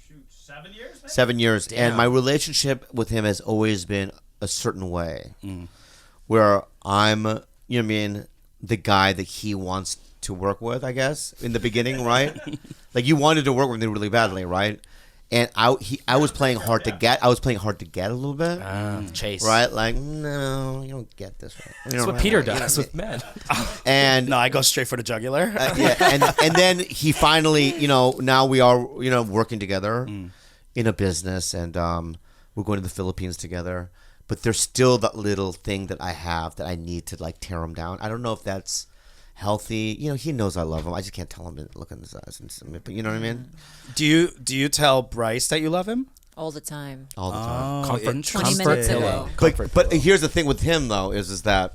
Shoot, 7 years? Maybe? 7 years, and my relationship with him has always been a certain way, where I'm, the guy that he wants to work with. I guess in the beginning, right? Like you wanted to work with me really badly, right? And I was playing hard to get. I was playing hard to get a little bit, Chase. right? Like no, you don't get this right. That's what Peter does with men. And No, I go straight for the jugular. yeah, and then he finally, now we are, working together in a business, and we're going to the Philippines together. But there's still that little thing that I have that I need to like tear him down. I don't know if that's healthy. He knows I love him. I just can't tell him to look in his eyes. But you know what I mean? Do you tell Bryce that you love him? all the time. All the time. Comfort, 20 comfort minutes pillow. ago. But here's the thing with him though is that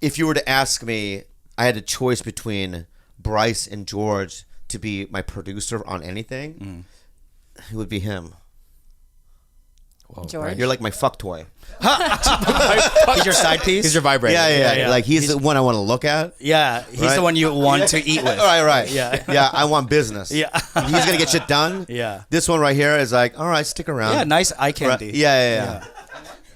if you were to ask me, I had a choice between Bryce and George to be my producer on anything, it would be him. George. You're like my fuck toy. He's your side piece. He's your vibrator. Yeah. Like he's the one I want to look at. Yeah, he's Right? the one you want to eat with. Right. Yeah. I want business. Yeah. He's gonna get shit done. Yeah. This one right here is like, all right, stick around. Yeah, nice eye Right. candy. Yeah.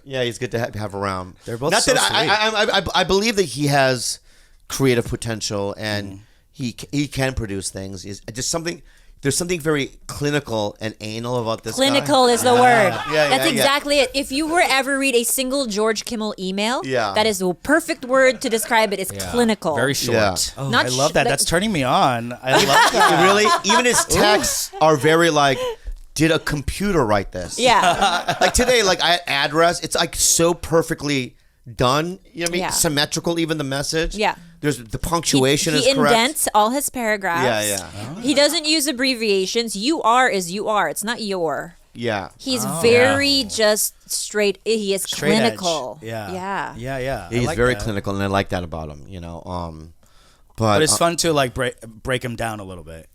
Yeah, he's good to have around. They're both Not so that I believe that he has creative potential and he can produce things. Is just something. There's something very clinical and anal about this. Clinical guy. is the word. Yeah, That's yeah. exactly it. If you were ever read a single George Kimmel email, Yeah. that is the perfect word to describe it. Is clinical. Very short. Yeah. Oh, Not I love that. like- That's turning me on. I love that. Really, even his texts are very like. Did a computer write this? Yeah. Like today, like I address, it's like so perfectly done. You know what I mean? Yeah. Symmetrical, even the message. Yeah. There's the punctuation he is correct. indents all his paragraphs. Yeah. He doesn't use abbreviations. You are is you are. It's not your. Yeah. He's very just straight. He is Straight edge. clinical. Yeah. Yeah. I He's like very that. clinical, and I like that about him. You know, But it's fun to like break him down a little bit.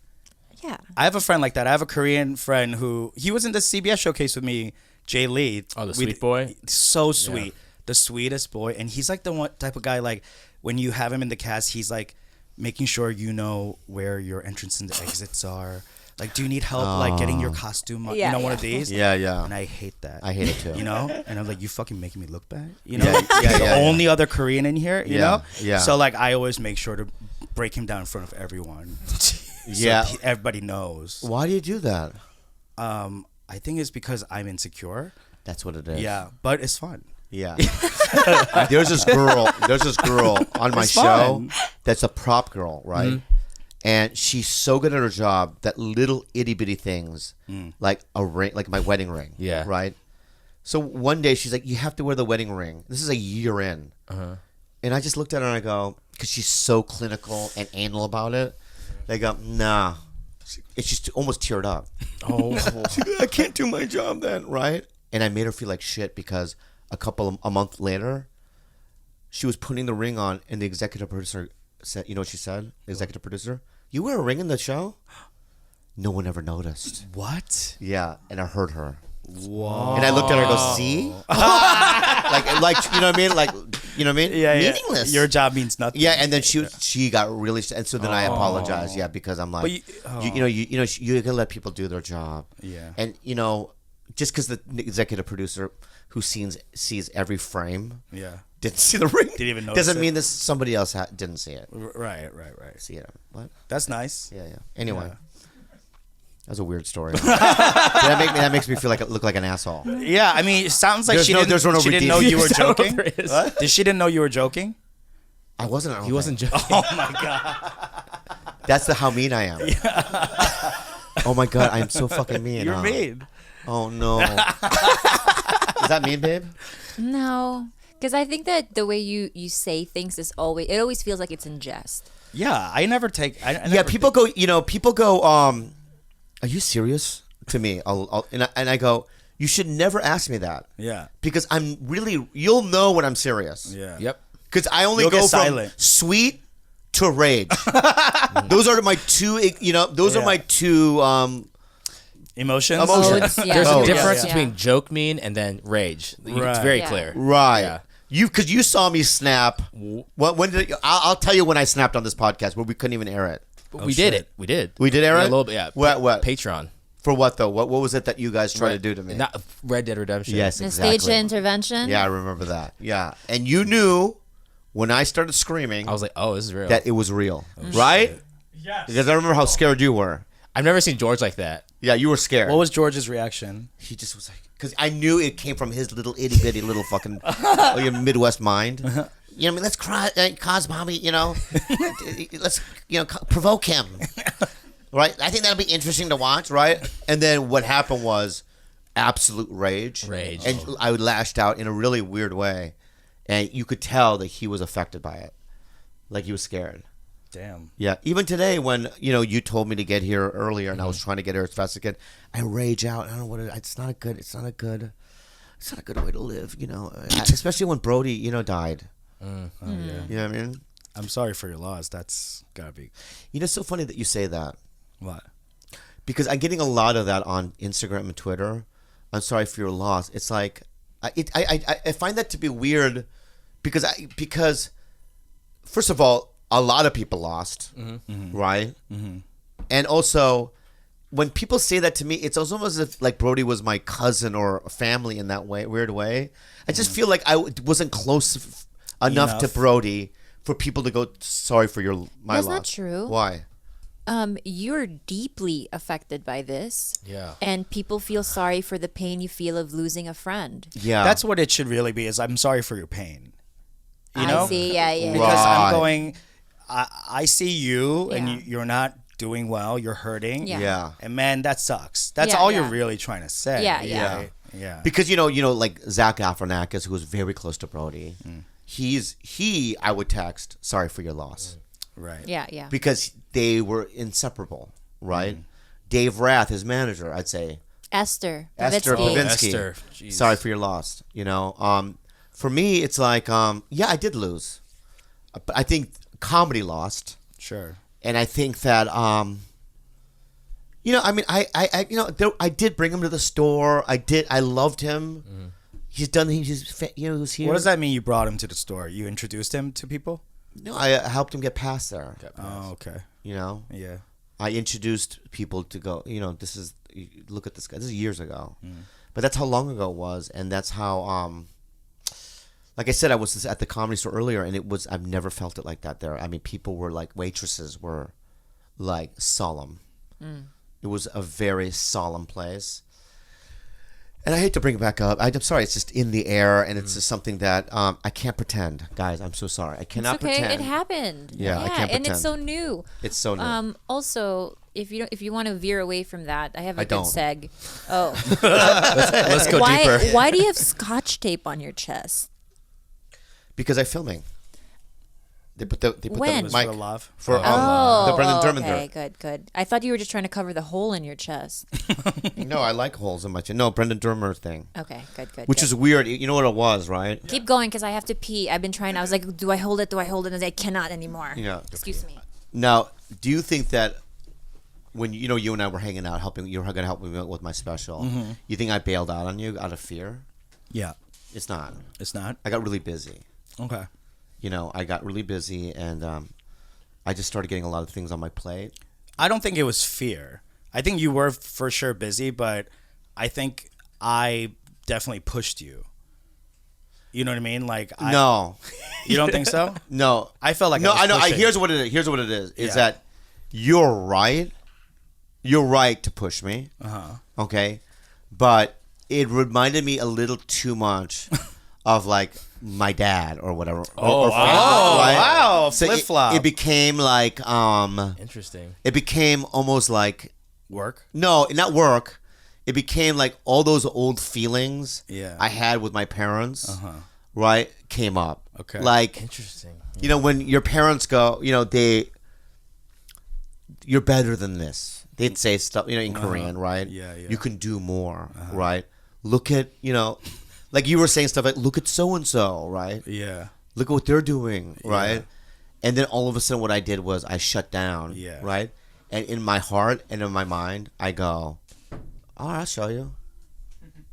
Yeah. I have a friend like that. I have a Korean friend who he was in the CBS showcase with me, Jay Lee. Oh, the sweet boy? So sweet. The sweetest boy. And he's like the one type of guy, like when you have him in the cast, he's like making sure you know where your entrance and the exits are. Like, do you need help like getting your costume on? Yeah, you know, one yeah. of these? Yeah. And I hate that. I hate it too. You know? And I'm like, you fucking making me look bad. You know? Yeah, You're the yeah. only other Korean in here, you Yeah, know? yeah. So like I always make sure to break him down in front of everyone. Yeah. So everybody knows. Why do you do that? I think it's because I'm insecure. That's what it is. Yeah, but it's fun. Yeah. There's this girl on my It's show fun. that's a prop girl, right? And she's so good at her job that little itty bitty things like a ring, like my wedding ring. Yeah. Right. So one day she's like, "You have to wear the wedding ring." This is a year in. And I just looked at her and I go, because she's so clinical and anal about it. They go, "Nah." It's just almost teared up. Oh, I can't do my job then, right? And I made her feel like shit because a month later, she was putting the ring on, and the executive producer said, "You know what she said?" The executive producer, "You wear a ring in the show?" No one ever noticed. What? Yeah, and I heard her. Whoa. And I looked at her and go, "See?" like you know what I mean? Like, you know what I mean? Yeah, Meaningless. Your job means nothing. Yeah, and then she got really, and so then I apologized. Yeah, because I'm like, But you gotta let people do their job. Yeah. And just because the executive producer who sees every frame, Yeah. didn't see the ring, Didn't even notice doesn't it. mean that somebody else didn't see it. Right. See it? What? That's nice. Yeah. Anyway. That was a weird story. that makes me feel look like an asshole. Yeah, I mean, it sounds like she didn't know you were joking. There is. Did she didn't know you were joking? I wasn't. I don't He wasn't think. joking. Oh my god. That's how mean I am. Oh my god, I am so fucking mean. You're huh? mean. Oh no. Is that mean, babe? No, because I think that the way you say things is always feels like it's in jest. Yeah, I never take. I Yeah, never people go. Are you serious? To me, and I go. You should never ask me that. Yeah. Because I'm really. You'll know when I'm serious. Yeah. Yep. Because I only You'll go get from silent. sweet to rage. Those are my two. Those are Yeah. my two. Emotions. Emotions. Yeah. There's Oh, a difference yeah. between joke mean and then rage. It's Right. very Yeah. clear. Right. Yeah. Because you saw me snap. When did I'll tell you when I snapped on this podcast where we couldn't even air it. But we did it. We did. We did air Yeah, it? a little bit. Yeah. What? Patreon. For what though? What was it that you guys tried to do to me? Not Red Dead Redemption. Yes, The exactly. stage intervention. Yeah, I remember that. Yeah, and you knew when I started screaming I was like, oh, this is real. that it was real, right? Yes. Because I remember how scared you were. I've never seen George like that. Yeah, you were scared. What was George's reaction? He just was like, because I knew it came from his little itty bitty little fucking Midwest mind. You know what I mean? Let's cause Bobby, let's, provoke him. Right? I think that'll be interesting to watch, right? And then what happened was absolute rage. Rage. And I lashed out in a really weird way. And you could tell that he was affected by it. Like he was scared. Damn. Yeah. Even today when, you told me to get here earlier and I was trying to get here as fast as I could, I rage out. I don't know what it's not a good way to live, especially when Brody, died. Oh yeah. You know what I mean? I'm sorry for your loss. That's gotta be. It's so funny that you say that. What? Because I'm getting a lot of that on Instagram and Twitter. I'm sorry for your loss. It's like I find that to be weird because first of all, a lot of people lost, right? Mm-hmm. And also, when people say that to me, it's almost as if like Brody was my cousin or family in that weird way. I just feel like I wasn't close enough to Brody for people to go sorry for my loss. That's not true. Why? You're deeply affected by this. Yeah. And people feel sorry for the pain you feel of losing a friend. Yeah, That's what it should really be. Is I'm sorry for your pain. You know? I see. Yeah. Because I'm Right. going. I see you, Yeah. and you're not doing well. You're hurting. Yeah. yeah. And man, that sucks. That's Yeah, all yeah. you're really trying to say. Yeah. right? Yeah. Because like Zach Galifianakis, who was very close to Brody, I would text sorry for your loss Right. Yeah. because they were inseparable, right? Dave Rath, his manager, I'd say Esther Esther Pavitsky. Pavinsky, Esther, jeez. sorry for your loss. For me, it's like yeah, I did lose, but I think comedy lost, Sure. and I think that I mean, I did bring him to the store. I loved him. He was here. What does that mean? You brought him to the store. You introduced him to people. No, I helped him get past there. Oh, okay. Yeah. I introduced people to go. Look at this guy. This is years ago, but that's how long ago it was, and that's how. Like I said, I was at the Comedy Store earlier, and I've never felt it like that there. I mean, people were like, waitresses were like solemn. It was a very solemn place. And I hate to bring it back up. I'm sorry. It's just in the air, and it's just something that I can't pretend. Guys, I'm so sorry. I cannot It's okay. pretend. It happened. Yeah, I can't and pretend. it's so new. It's so new. Also, if you want to veer away from that, I have a I good don't. seg. Oh, Let's go deeper. why do you have Scotch tape on your chest? Because I'm filming. They put the When? Was mic for love. for the Brendan Dermonder. Okay, good. I thought you were just trying to cover the hole in your chest. No, I like holes in my chest. No, Brendan Dermer thing. Okay, good. Which is weird. You know what it was, right? Keep going because I have to pee. I've been trying. I was like, do I hold it? And I cannot anymore. Yeah. Excuse me. Now, do you think that when you and I were hanging out, you were going to help me with my special, you think I bailed out on you out of fear? Yeah. It's not. It's not. I got really busy. Okay. I got really busy, and I just started getting a lot of things on my plate. I don't think it was fear. I think you were for sure busy, but I think I definitely pushed you. You know what I mean? Like, No. You don't think so? No. I felt like no, I was know. pushing. Here's what it is. Here's what it is. Is Yeah. that you're right. You're right to push me. Okay, but it reminded me a little too much of like my dad or whatever. or friends, right? Wow, So flip-flop. It became like Interesting. It became almost like Work? no, not work. It became like all those old feelings Yeah. I had with my parents. Right, came up. Okay. Like Interesting. when your parents go, you're better than this. They'd say stuff, in Korean, right? Yeah. You can do more, right? Look at, like you were saying stuff like, look at so and so, right? Yeah. Look at what they're doing, right? And then all of a sudden, what I did was I shut down, Yeah. right? And in my heart and in my mind, I go, "Oh, I'll show you."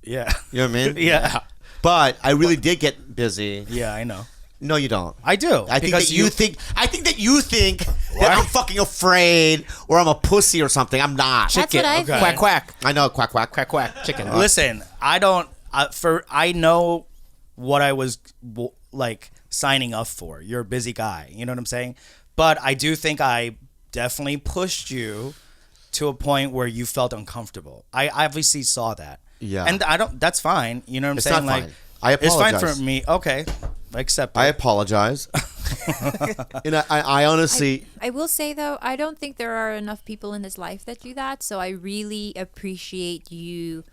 Yeah. You know what I mean? Yeah. But I really did get busy. Yeah, I know. No, you don't. I do. I think because that you think. I think that you think that I'm fucking afraid or I'm a pussy or something. I'm not. That's what I Okay. think. Quack quack. I know. Quack quack. Quack quack. Chicken. Listen, I don't. I know what I was like signing up for. You're a busy guy. You know what I'm saying? But I do think I definitely pushed you to a point where you felt uncomfortable. I obviously saw that. Yeah. And I don't. That's fine. You know what I'm It's saying? not Like, fine. I it's fine apologize. for me. Okay, I accept it. I apologize. And I honestly. I will say though, I don't think there are enough people in his life that do that. So I really appreciate you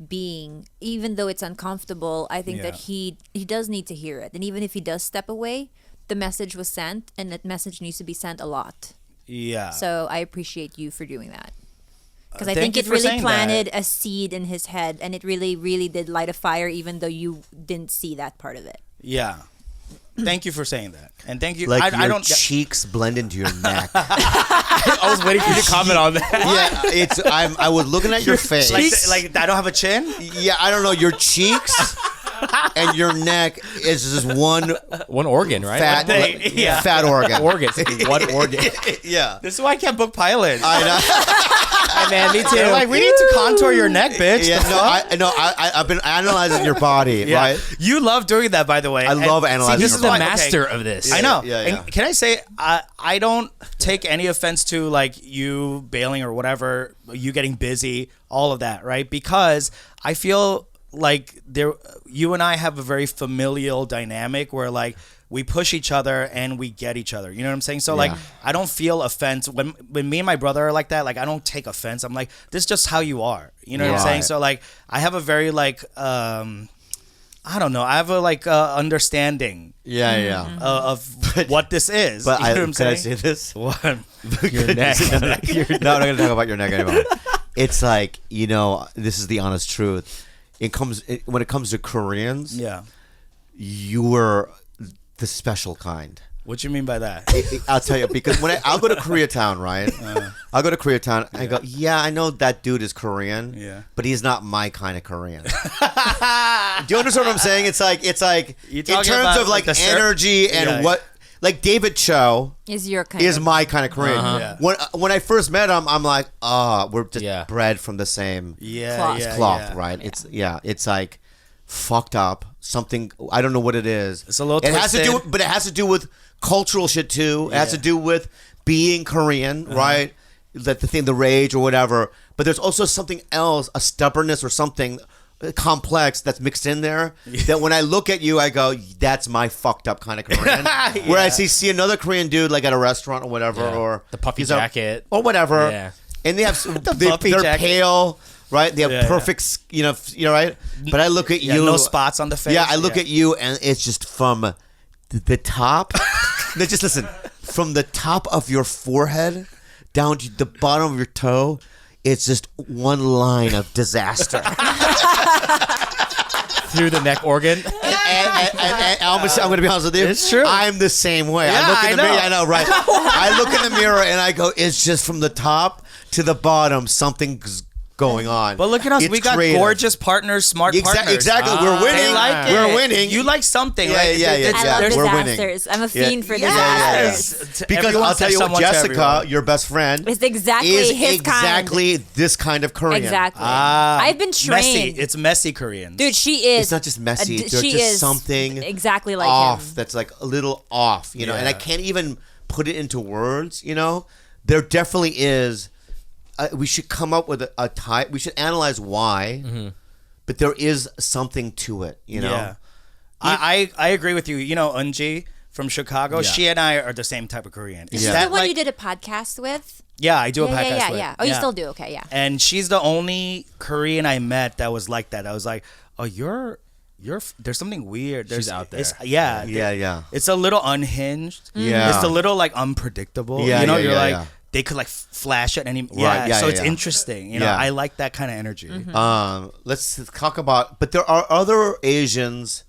being, even though it's uncomfortable. I think that he does need to hear it, and even if he does step away, the message was sent, and that message needs to be sent a lot. Yeah. So I appreciate you for doing that. Because I thank think you it for really saying planted a seed in his head, and it really, really did light a fire, even though you didn't see that part of it. Yeah. Thank you for saying that, and thank you. Like I your don't. cheeks blend into your neck. I was waiting for you to comment on that. Yeah, it's. I was looking at your face. Like I don't have a chin. Yeah, I don't know. Your cheeks and your neck is just one organ, right? fat, Yeah. fat organ. Organs. One organ. Yeah, This is why I can't book pilots. I know. Hey, man, me too. They're like, we need to contour your neck, bitch. Yeah, I've been analyzing your body, Yeah. right? You love doing that, by the way. I love analyzing This your is the body. master of this. I know. Yeah, yeah. And can I say, I don't take any offense to like you bailing or whatever, you getting busy, all of that, right? Because I feel like you and I have a very familial dynamic where like we push each other and we get each other. You know what I'm saying? So like, I don't feel offense when me and my brother are like that. Like, I don't take offense. I'm like, this is just how you are. You know what I'm saying? Right. So like, I have a very like, I don't know. I have a like understanding Yeah. of what this is. But you know what I'm can saying? I say this? What? Your neck. No, I'm not going to talk about your neck anymore. It's like, this is the honest truth. When it comes to Koreans, Yeah. you were the special kind. What you mean by that? I'll tell you, because I'll go to Koreatown, right? I'll go to Koreatown. I go, yeah, I know that dude is Korean, but he's not my kind of Korean. Do you understand what I'm saying? It's like You in talking terms about, of like like, the energy and Yeah. what, like David Cho Is your kind is of my kind of Korean. Yeah. When I first met him, I'm like, we're just Yeah. bred from the same Cloth. cloth, right? It's like fucked up. Something I don't know what it is. It's a little It has to do, twisted. but it has to do with cultural shit too. It has to do with being Korean, right? The rage or whatever. But there's also something else, a stubbornness or something complex that's mixed in there. That when I look at you, I go, that's my fucked up kind of Korean. Where I see another Korean dude like at a restaurant or whatever, Yeah. or The puffy he's a- jacket. or whatever. Yeah. And they have puffy they're jacket. pale, right? They have Yeah, perfect, right? But I look at Yeah, you, no spots on the face. Yeah, I look at you, and it's just from the top. No, just listen, from the top of your forehead down to the bottom of your toe. It's just one line of disaster. Through the neck organ. And I'm going to be honest with you. It's true. I'm the same way. Yeah, I look in I the mirror. know. I know, right? I look in the mirror and I go, it's just from the top to the bottom. Something's going on. But look at us. It's We got creative. gorgeous partners, smart partners. Exactly. We're winning. They like it. We're winning. You like something. Yeah, right? yeah, yeah, I yeah. love We're winning. disasters. I'm a Yeah. fiend for Yes. disasters. Because Everyone I'll tell says you what, someone to Jessica, everyone. your best friend, It's exactly is his exactly this kind of Korean. Exactly. I've been Messy. trained. It's messy Korean. Dude, she is. It's not just messy. There's she just is something exactly like off him. that's like a little off, and I Yeah. can't even put it into words, There definitely is. We should come up with a type. We should analyze why, but there is something to it, Yeah. I agree with you. You know, Eunji from Chicago, she and I are the same type of Korean. Is Yeah. that The one like- you did a podcast with? Yeah, I do a Yeah, podcast yeah, with. yeah. Oh, you still do? Okay, yeah. And she's the only Korean I met that was like that. I was like, oh, there's something weird. There's out there. Yeah. It's a little unhinged. Yeah. It's a little like unpredictable. Yeah, you're yeah, like yeah. they could like flash at any. Right, yeah, so yeah, it's yeah. interesting. Yeah. I like that kind of energy. Let's talk about. But there are other Asians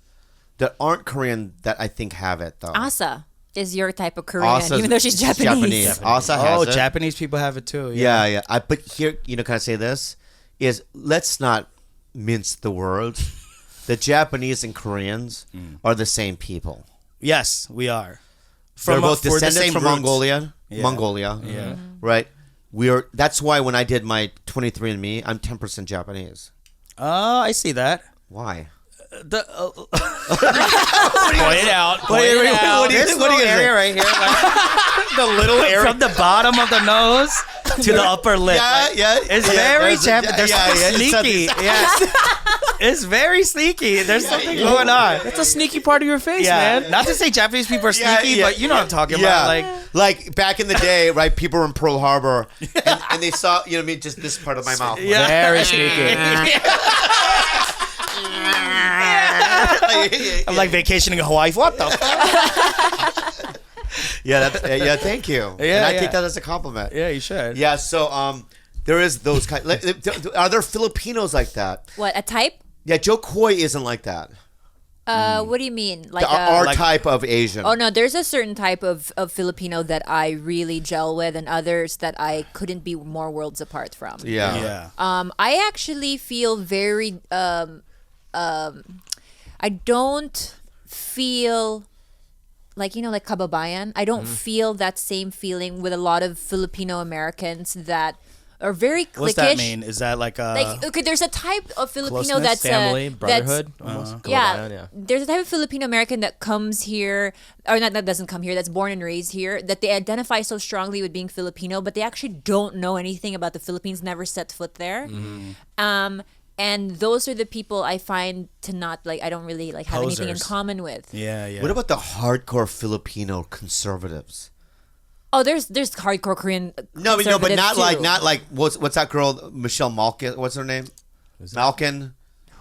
that aren't Korean that I think have it though. Asa is your type of Korean, Asa's even though she's Japanese. Asa has Oh, it. Japanese people have it too. Yeah. But here, can I say this? Is let's not mince the words. The Japanese and Koreans are the same people. Yes, we are. They're both we're the descendants same from roots. Mongolia. Yeah. Mongolia. Yeah. Right? That's why when I did my 23andMe, I'm 10% Japanese. Oh, I see that. Why? Point it out. Point it out. This little area right here, like, the little area from the bottom of the nose to the upper lip. Like, it's very Japanese. There's something sneaky. It's very sneaky. There's something going on. That's a sneaky part of your face, Yeah, man. not to say Japanese people are sneaky, but you know what I'm talking Yeah, about. like back in the day, right? People were in Pearl Harbor, and they saw, just this part of my mouth. Yeah. Very sneaky. I'm like vacationing in Hawaii. What the? Yeah, thank you. And I take that as a compliment. Yeah, you should. Yeah, so there is those kind. Are there Filipinos like that? What, a type? Yeah, Joe Coy isn't like that. What do you mean? Like Our like- type of Asian. Oh no, there's a certain type of Filipino that I really gel with, and others that I couldn't be more worlds apart from. Yeah. I actually feel very. I don't feel like like kababayan. I don't feel that same feeling with a lot of Filipino Americans that are very cliquish. What's that mean? Is that like a Like okay, there's a type of Filipino Closeness? that's Family, that's brotherhood, almost. yeah, Kababayan, there's a type of Filipino American that comes here, or not that doesn't come here, that's born and raised here, that they identify so strongly with being Filipino, but they actually don't know anything about the Philippines, never set foot there. And those are the people I find to not I don't really have anything in Posers. common with. yeah. What about the hardcore Filipino conservatives? Oh, there's hardcore Korean. No, but conservatives not like too. what's that girl Michelle Malkin? What's her name? Malkin.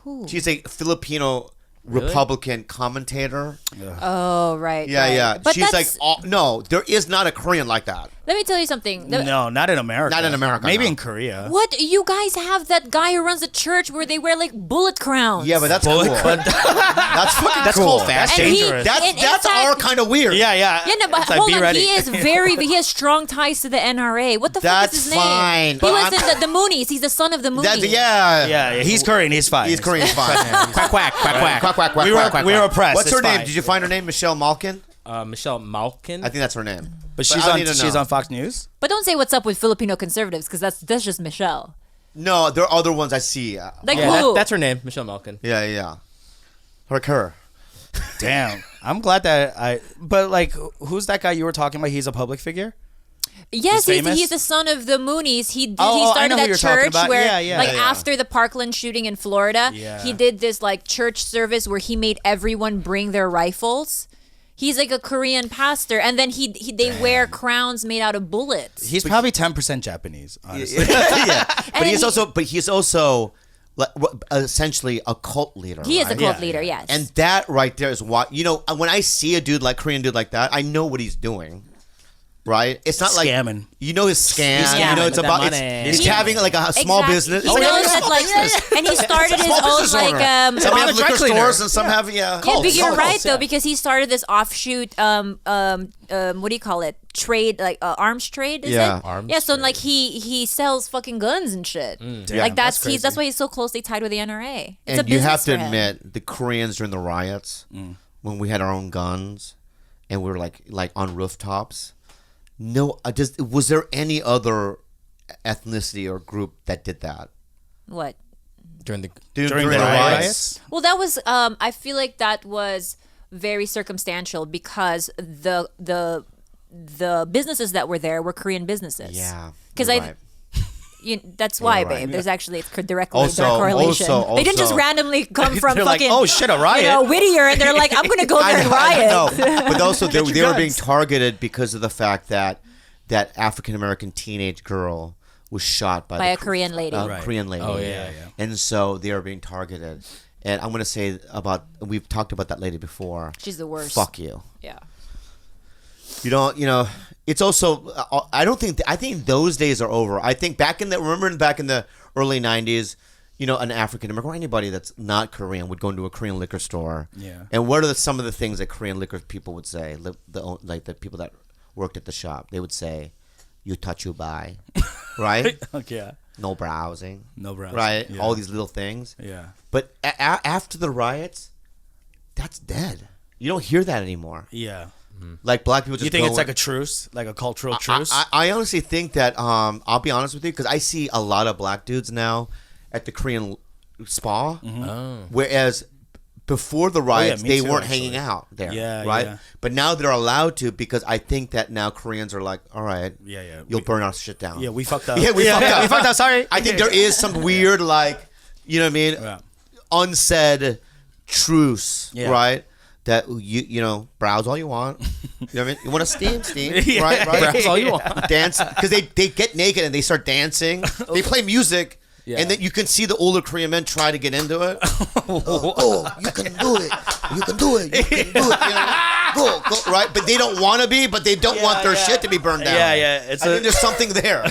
Who? She's a Filipino Republican commentator. Oh right. Yeah, right. yeah. But She's like, that's- no, there is not a Korean like that. let me tell you something. No, not in America. Not in America, Maybe no. in Korea. What you guys have that guy who runs a church where they wear bullet crowns. Yeah, but that's cool. That's fucking That's cool. called fast. And he- dangerous. and That's in our fact- kind of weird. Yeah. Yeah, no, but It's like, hold be on. ready. He has strong ties to the NRA. What the fuck That's is his name? fine, He but was I'm- in the Moonies. He's the son of the Moonies. That's, yeah. Yeah. He's Korean. He's fine. He's Korean. Fine. Quack, quack, quack, quack. Quack, quack, quack, We were quack, quack, we were quack. oppressed. What's her It's name? fine. Did you find her name? Michelle Malkin? Michelle Malkin. I think that's her name. But she's I on. need to She's know. on Fox News. But don't say what's up with Filipino conservatives because that's just Michelle. No, there are other ones I see. Like Yeah, who? that's her name, Michelle Malkin. Yeah. Her. Damn. I'm glad that I. But who's that guy you were talking about? He's a public figure. Yes, He's famous? he's the son of the Moonies. He I started know who that you're talking church about. where Yeah. after the Parkland shooting in Florida, Yeah. he did this church service where he made everyone bring their rifles. He's like a Korean pastor, and then they wear crowns made out of bullets. He's probably 10% Japanese. Honestly. Yeah. And He's also like, essentially a cult leader. He is a right? cult Yeah, leader, yeah. yes. And that right there is what when I see a Korean dude like that, I know what he's doing. Right? It's not Scamming. his scam. He's scamming It's with about that it's, money. he's having a small Exactly. business. He It's knows like a that, small business. and he started his Small own business owner. Some have liquor dry cleaner. stores and some have Yeah, but you're cults. right though because he started this offshoot what do you call it? Trade arms trade, is Yeah. it? Arms yeah, so trade. he sells fucking guns and shit. Damn, Like that's crazy. that's why he's so closely tied with the NRA. It's a And you have business to for him. admit, the Koreans during the riots, when we had our own guns, and we were like on rooftops. No, was there any other ethnicity or group that did that What? During the During the the riots? riots? Well, that was I feel like that was very circumstantial because the businesses that were there were Korean businesses. Yeah, because you're I. right. That's why, You're right. babe. There's actually a direct Also- correlation. also- they didn't just also- randomly come from They're like, fucking oh shit, a riot. Whittier, and they're like, I'm gonna go there and riot. know. But also they your were being guns. targeted because of the fact that that African American teenage girl was shot by By a Korean lady. Right. Korean lady. Oh, yeah. And so they are being targeted. And I'm going to say we've talked about that lady before. She's the worst. Fuck you. Yeah. It's also, I think those days are over. I think back in the early 90s, an African American or anybody that's not Korean would go into a Korean liquor store. Yeah. And what are some of the things that Korean liquor people would say? The people that worked at the shop, they would say, "You touch, you buy," right? Okay. No browsing. No browsing. Right? Yeah. All these little things. Yeah. But after the riots, that's dead. You don't hear that anymore. Yeah. Like black people just You think go it's like in- a truce, like a cultural truce? I honestly think that I'll be honest with you because I see a lot of black dudes now at the Korean spa, whereas before the riots me they too, weren't actually. hanging out there. Yeah, right. yeah. But now they're allowed to because I think that now Koreans are like, all right, Yeah. you'll burn our shit down. Yeah, we fucked up. Yeah, we fucked up. We fucked up. Sorry. I think there is some weird you know what I mean, Yeah. unsaid truce, Yeah. right? That you browse all you want. You know what I mean? You want to steam, Yeah. right? Browse all you want. Dance because they get naked and they start dancing. They play music, Yeah. and then you can see the older Korean men try to get into it. Oh, you can do it. You can do it. You can do it. Go, right? But they don't want to be. But they don't want their shit to be burned down. Yeah. I think there's something there.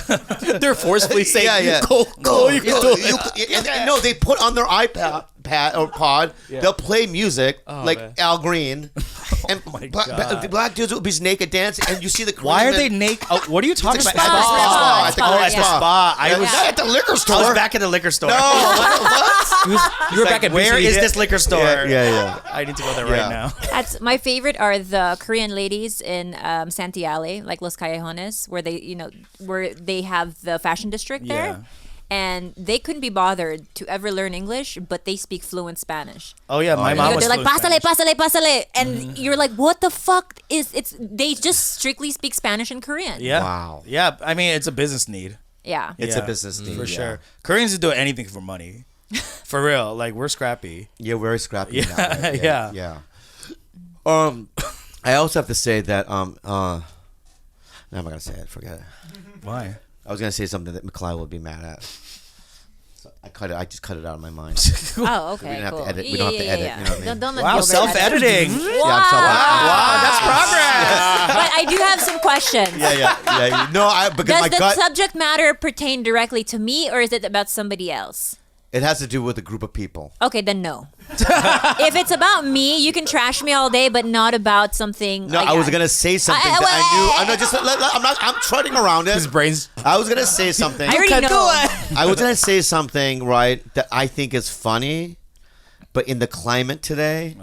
They're forcefully saying, Yeah. Go, No, you can do it. and no, they put on their iPad pad or pod, they'll play music like man. Al Green, and my black, God. black dudes will be naked dancing, and you see the. Why are they Korean- naked? Oh, what are you talking about? Spa, at the Oh, Korean at the spa. I was Not at the liquor store. I was back at the liquor store. No, what? You were back at Where BC. is this liquor store? Yeah. I need to go there Yeah. right now. That's my favorite are the Korean ladies in Santee Alley, like Los Callejones, where they have the fashion district there. Yeah. And they couldn't be bothered to ever learn English, but they speak fluent Spanish. Oh yeah, my yeah. mom was They're like fluent pasale, Spanish. pasale, pasale, and you're like, what the fuck is it's? They just strictly speak Spanish and Korean. Yeah. Wow. Yeah, I mean it's a business need. Yeah. It's a Yeah, business need for yeah. sure. Koreans will do anything for money. For real, like we're scrappy. You're very scrappy. in that way. Yeah. yeah. I also have to say that no, I'm not gonna say it. Forget it. Why? I was gonna say something that Khalyla would be mad at. So I cut it. I just cut it out of my mind. Oh, okay. We don't have to cool. edit. We don't have to edit, you know what I mean? Don't let Wow, Gilbert edit. self-editing. Yeah, I'm sorry. Wow, that's progress. But I do have some questions. Yeah. No, because Does my the gut. subject matter pertain directly to me, or is it about somebody else? It has to do with a group of people. Okay, then no. If it's about me, you can trash me all day, but not about something. No, like I was that. gonna say something that I knew. I'm not just. I'm not. I'm treading around it. His brains. I was gonna say something. I already know. I was gonna say something, right, that I think is funny, but in the climate today,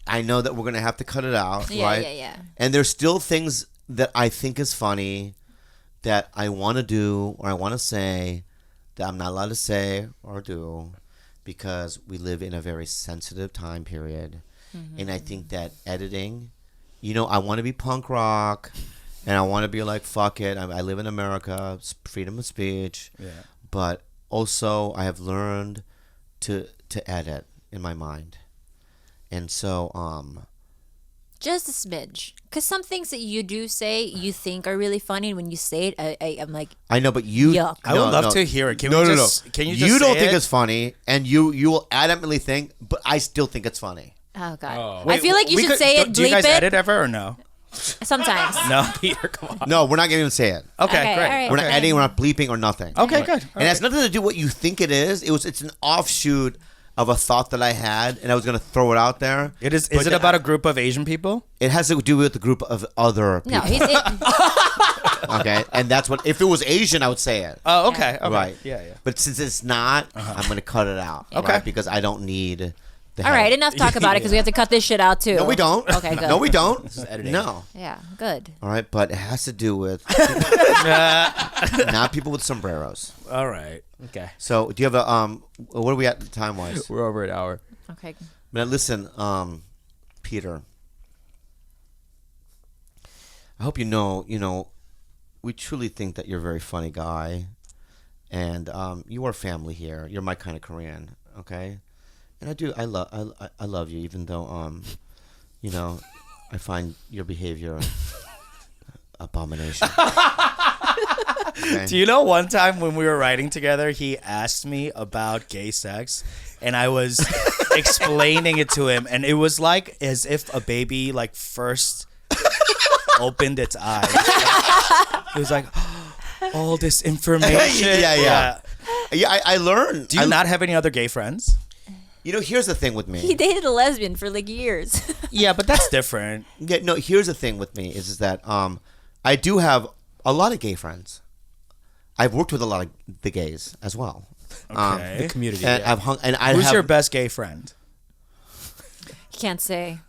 I know that we're gonna have to cut it out, Yeah, right? yeah. And there's still things that I think is funny that I want to do or I want to say that I'm not allowed to say or do because we live in a very sensitive time period. And I think that editing, I want to be punk rock and I want to be like, fuck it. I live in America, it's freedom of speech. Yeah. But also I have learned to edit in my mind. And so, Just a smidge. Because some things that you do say, you think are really funny, and when you say it, I'm like, I know, but you. Yuck. I would love to hear it. Can no, we no, just, no. Can you just You don't say think it? it's funny, and you will adamantly think, but I still think it's funny. oh god. Oh. I feel like you We should could- say it, Do you bleep guys it. edit ever or no? Sometimes. No. Peter, come on. No, we're not going to even say it. Okay, Okay, great. all right. We're not Okay. editing. We're not bleeping or nothing. Okay, good. And it has nothing to do with what you think it is. It's an offshoot of a thought that I had, and I was going to throw it out there. It is. But Is it about a group of Asian people? It has to do with a group of other people. No, Okay, and that's what. If it was Asian, I would say it. Oh, okay. Okay. Right. Yeah, yeah. But since it's not, I'm going to cut it out. Okay. right? Because I don't need. The all right, head. enough talk about it because we have to cut this shit out too. No, we don't. Okay, good. No, we don't. editing. No. Yeah, good. All right, but it has to do with not people with sombreros. All right. Okay. So, do you have a what are we at time wise? We're over an hour. Okay. Now, listen, Peter. I hope you know. We truly think that you're a very funny guy, and you are family here. You're my kind of Korean, okay? And I love you, even though I find your behavior abomination. Okay? Do you know one time when we were writing together, he asked me about gay sex, and I was explaining it to him, and it was like as if a baby first opened its eyes. It was like all this information. Yeah. Yeah, I learned. Do you not have any other gay friends? Here's the thing with He me. dated a lesbian for years. Yeah, but that's different. Yeah, no, here's the thing with me is that I do have a lot of gay friends. I've worked with a lot of the gays as well. Okay. The community. And yeah. I've hung. And I Who's have, your best gay friend? Can't say.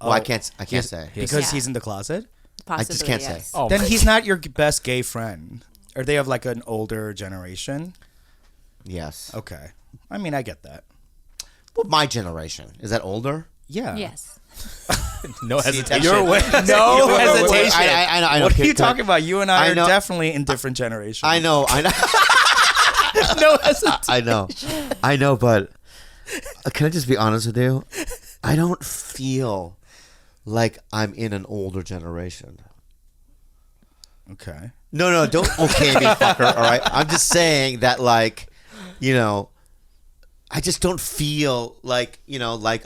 Well, I can't say Because Yeah. he's in the closet? Possibly, just can't say. yes. Oh, Then my- he's not your best gay friend. Or they have an older generation? yes. Okay. I mean, I get that. Well, my generation is that older? Yeah. Yes. no hesitation. You're way, No no hesitation. I know. What are Okay, you good. talking about? You and I, I are know. definitely in different generations. I know. No hesitation. I know. But can I just be honest with you? I don't feel like I'm in an older generation. Okay. No, don't okay me, fucker. All right, I'm just saying that, I just don't feel like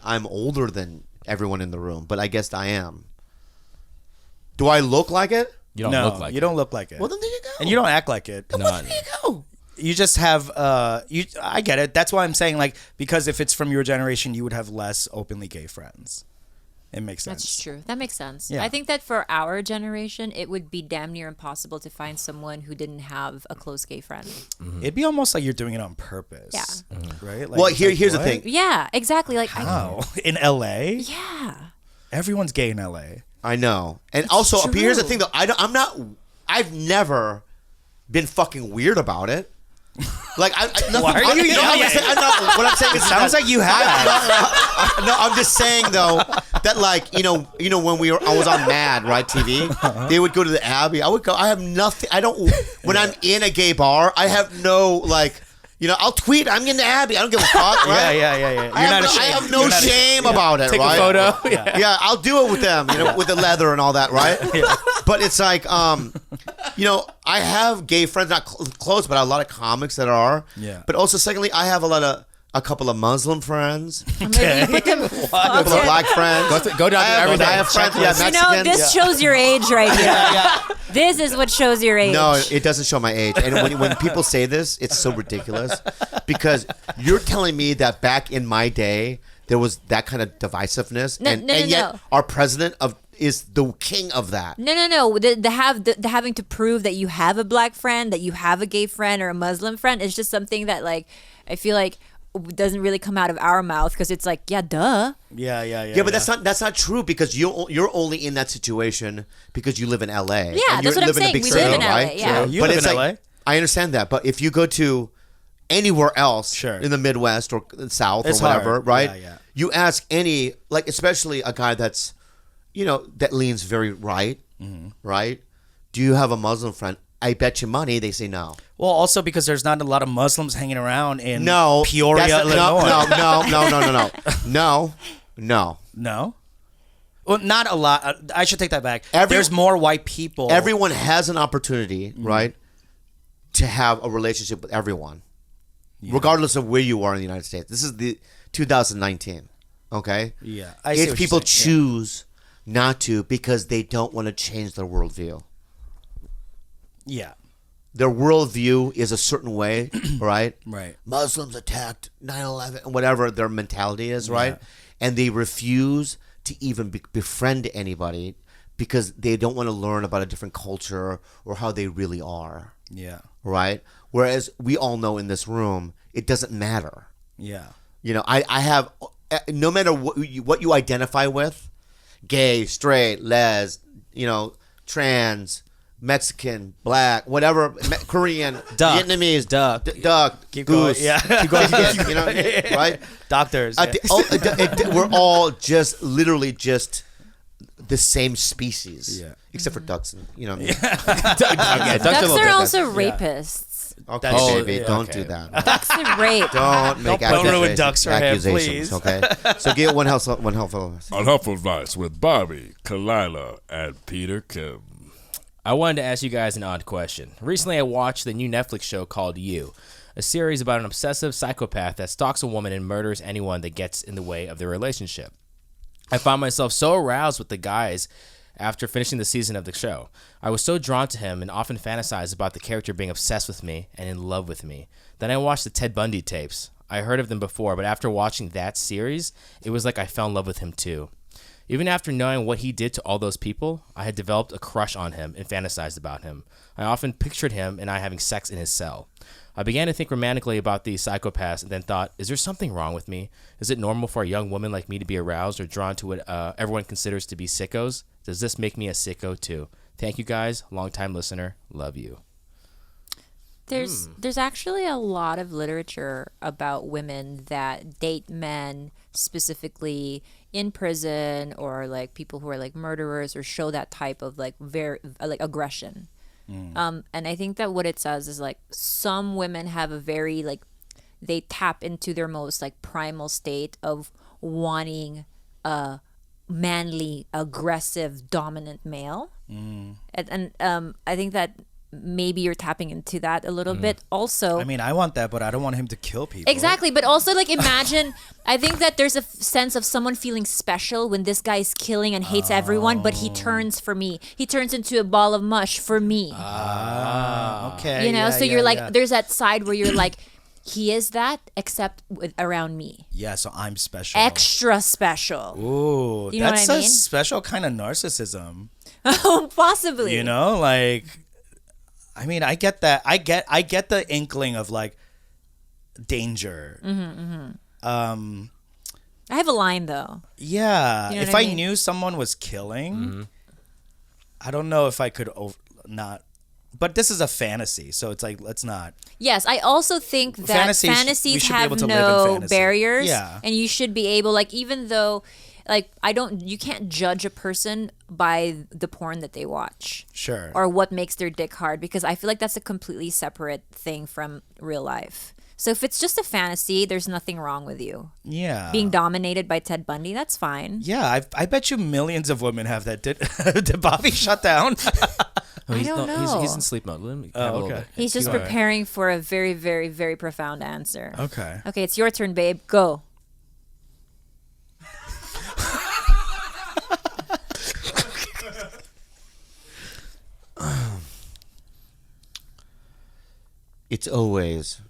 I'm older than everyone in the room. But I guess I am. Do I look like it? You don't No, look like you it. don't look like it. Well, then there you go. And you don't act like it. No, Well, there you go. you just have I get it. That's why I'm saying like because if it's from your generation, you would have less openly gay friends. It makes sense. That's true. That makes sense. Yeah. I think that for our generation, it would be damn near impossible to find someone who didn't have a close gay friend. It'd be almost like you're doing it on purpose. Yeah. Right? Like, Well, it's like, here's the what? thing. Yeah, exactly. Like, How? In LA? yeah. Everyone's gay in LA. I know. And also, true. here's the thing, though. I've never been fucking weird about it. Like, Why are you yelling? What I'm saying is, Sounds like you have. no, I'm just saying though that like you know when I was on Mad right TV, they would go to the Abbey. I would go. I have nothing. I don't. When I'm in a gay bar, I have no like. I'll tweet. I'm in the Abbey. I don't give a fuck. Right? Yeah. I have no shame about it. Take right? a photo. Yeah, I'll do it with them. With the leather and all that. Right. But it's like I have gay friends, not close, but a lot of comics that are. Yeah. But also, secondly, I have a couple of Muslim friends, Okay. a couple of black friends. Go down to everything. I have friends, yeah, You Mexicans. know, this shows your age right here. This is what shows your age. No, it doesn't show my age. And when people say this, it's so ridiculous because you're telling me that back in my day there was that kind of divisiveness, and yet our president is the king of that. No. The having to prove that you have a black friend, that you have a gay friend or a Muslim friend is just something that like I feel like doesn't really come out of our mouth because it's like, yeah, duh. Yeah. Yeah, but that's not true because you're only in that situation because you live in LA. Yeah, and that's what I'm live in a saying. big We city, live in LA, right? yeah. You But live it's in like, LA? I understand that, but if you go to anywhere else Sure. in the Midwest or South It's or whatever, hard. right? Yeah. You ask any, like especially a guy that's, that leans very right, Mm-hmm. right? Do you have a Muslim friend? I bet you money they say no. Well, also because there's not a lot of Muslims hanging around in No, Peoria, that's not- Illinois. No. No? Well, not a lot. I should take that back. Every- There's more white people. Everyone has an opportunity, Mm-hmm. right, to have a relationship with everyone, regardless of where you are in the United States. This is the 2019, okay? Yeah, I see If what people you're saying. choose not to because they don't want to change their worldview. Yeah. Their worldview is a certain way, right? Right. Muslims attacked 9/11, whatever their mentality is, right? And they refuse to even befriend anybody because they don't want to learn about a different culture or how they really are, Yeah. right? Whereas we all know in this room, it doesn't matter. Yeah. I have, no matter what you identify with, gay, straight, les, trans, Mexican, black, whatever, Korean, Duck. Vietnamese, Duck. duck, Keep goose, going. Yeah. keep going, right? Doctors. We're all just literally just the same species, Yeah. except for ducks. And, Ducks are also rapists. Okay, Oh, baby, yeah, don't okay. do that. Ducks are rape. Don't make Don't ruin accusations. ducks for him, accusations, please. okay? So get one helpful. Unhelpful advice with Bobby, Khalyla, and Peter Kim. I wanted to ask you guys an odd question. Recently, I watched the new Netflix show called You, a series about an obsessive psychopath that stalks a woman and murders anyone that gets in the way of their relationship. I found myself so aroused with the guys after finishing the season of the show. I was so drawn to him and often fantasized about the character being obsessed with me and in love with me. Then I watched the Ted Bundy tapes. I heard of them before, but after watching that series, it was like I fell in love with him too. Even after knowing what he did to all those people, I had developed a crush on him and fantasized about him. I often pictured him and I having sex in his cell. I began to think romantically about these psychopaths and then thought, is there something wrong with me? Is it normal for a young woman like me to be aroused or drawn to what everyone considers to be sickos? Does this make me a sicko too? Thank you guys. Long-time listener. Love you. There's actually a lot of literature about women that date men specifically in prison or like people who are like murderers or show that type of like very like aggression. And I think that what it says is like some women have a very like they tap into their most like primal state of wanting a manly, aggressive, dominant male. And I think that maybe you're tapping into that a little bit. Also, I mean, I want that, but I don't want him to kill people. exactly, but also like imagine. I think that there's a sense of someone feeling special when this guy is killing and hates everyone, but he turns for me. He turns into a ball of mush for me. Okay. You know, yeah, so yeah, you're like, yeah. there's that side where you're like, he is that, except around me. Yeah, so I'm special. Extra special. Ooh, You know that's what I a mean? special kind of narcissism. Possibly. You know, like, I mean, I get that. I get the inkling of like danger. I have a line though. Yeah, You know if what I I mean? knew someone was killing, I don't know if I could not. But this is a fantasy, so it's like let's not. Yes, I also think that Fantasies- we fantasies should be have able to live in no fantasy. barriers. Yeah. And you should be able, like, even though, like, you can't judge a person by the porn that they watch. Sure. Or what makes their dick hard, because I feel like that's a completely separate thing from real life. So if it's just a fantasy, there's nothing wrong with you. Yeah. Being dominated by Ted Bundy, that's fine. Yeah, I bet you millions of women have that. Did Bobby shut down? I don't know. He's in sleep mode. Let him have a little okay. bit. He's just All right. preparing for a very, very, very profound answer. Okay. Okay, it's your turn, babe. Go. It's always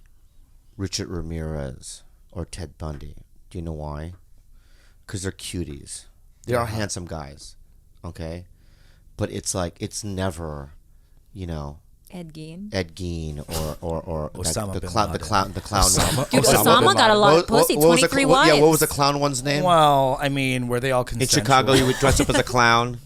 Richard Ramirez or Ted Bundy. Do you know why? Because they're cuties. They are handsome guys, okay? But it's like, it's never, you know, Ed Gein. Ed Gein or Osama the bin clown Laden. the clown one. Dude, Osama got a lot of pussy. What was the 23 cl- wives. Yeah, what was the clown one's name? Well, I mean, were they all In consensual? Chicago, he would dress up as a clown.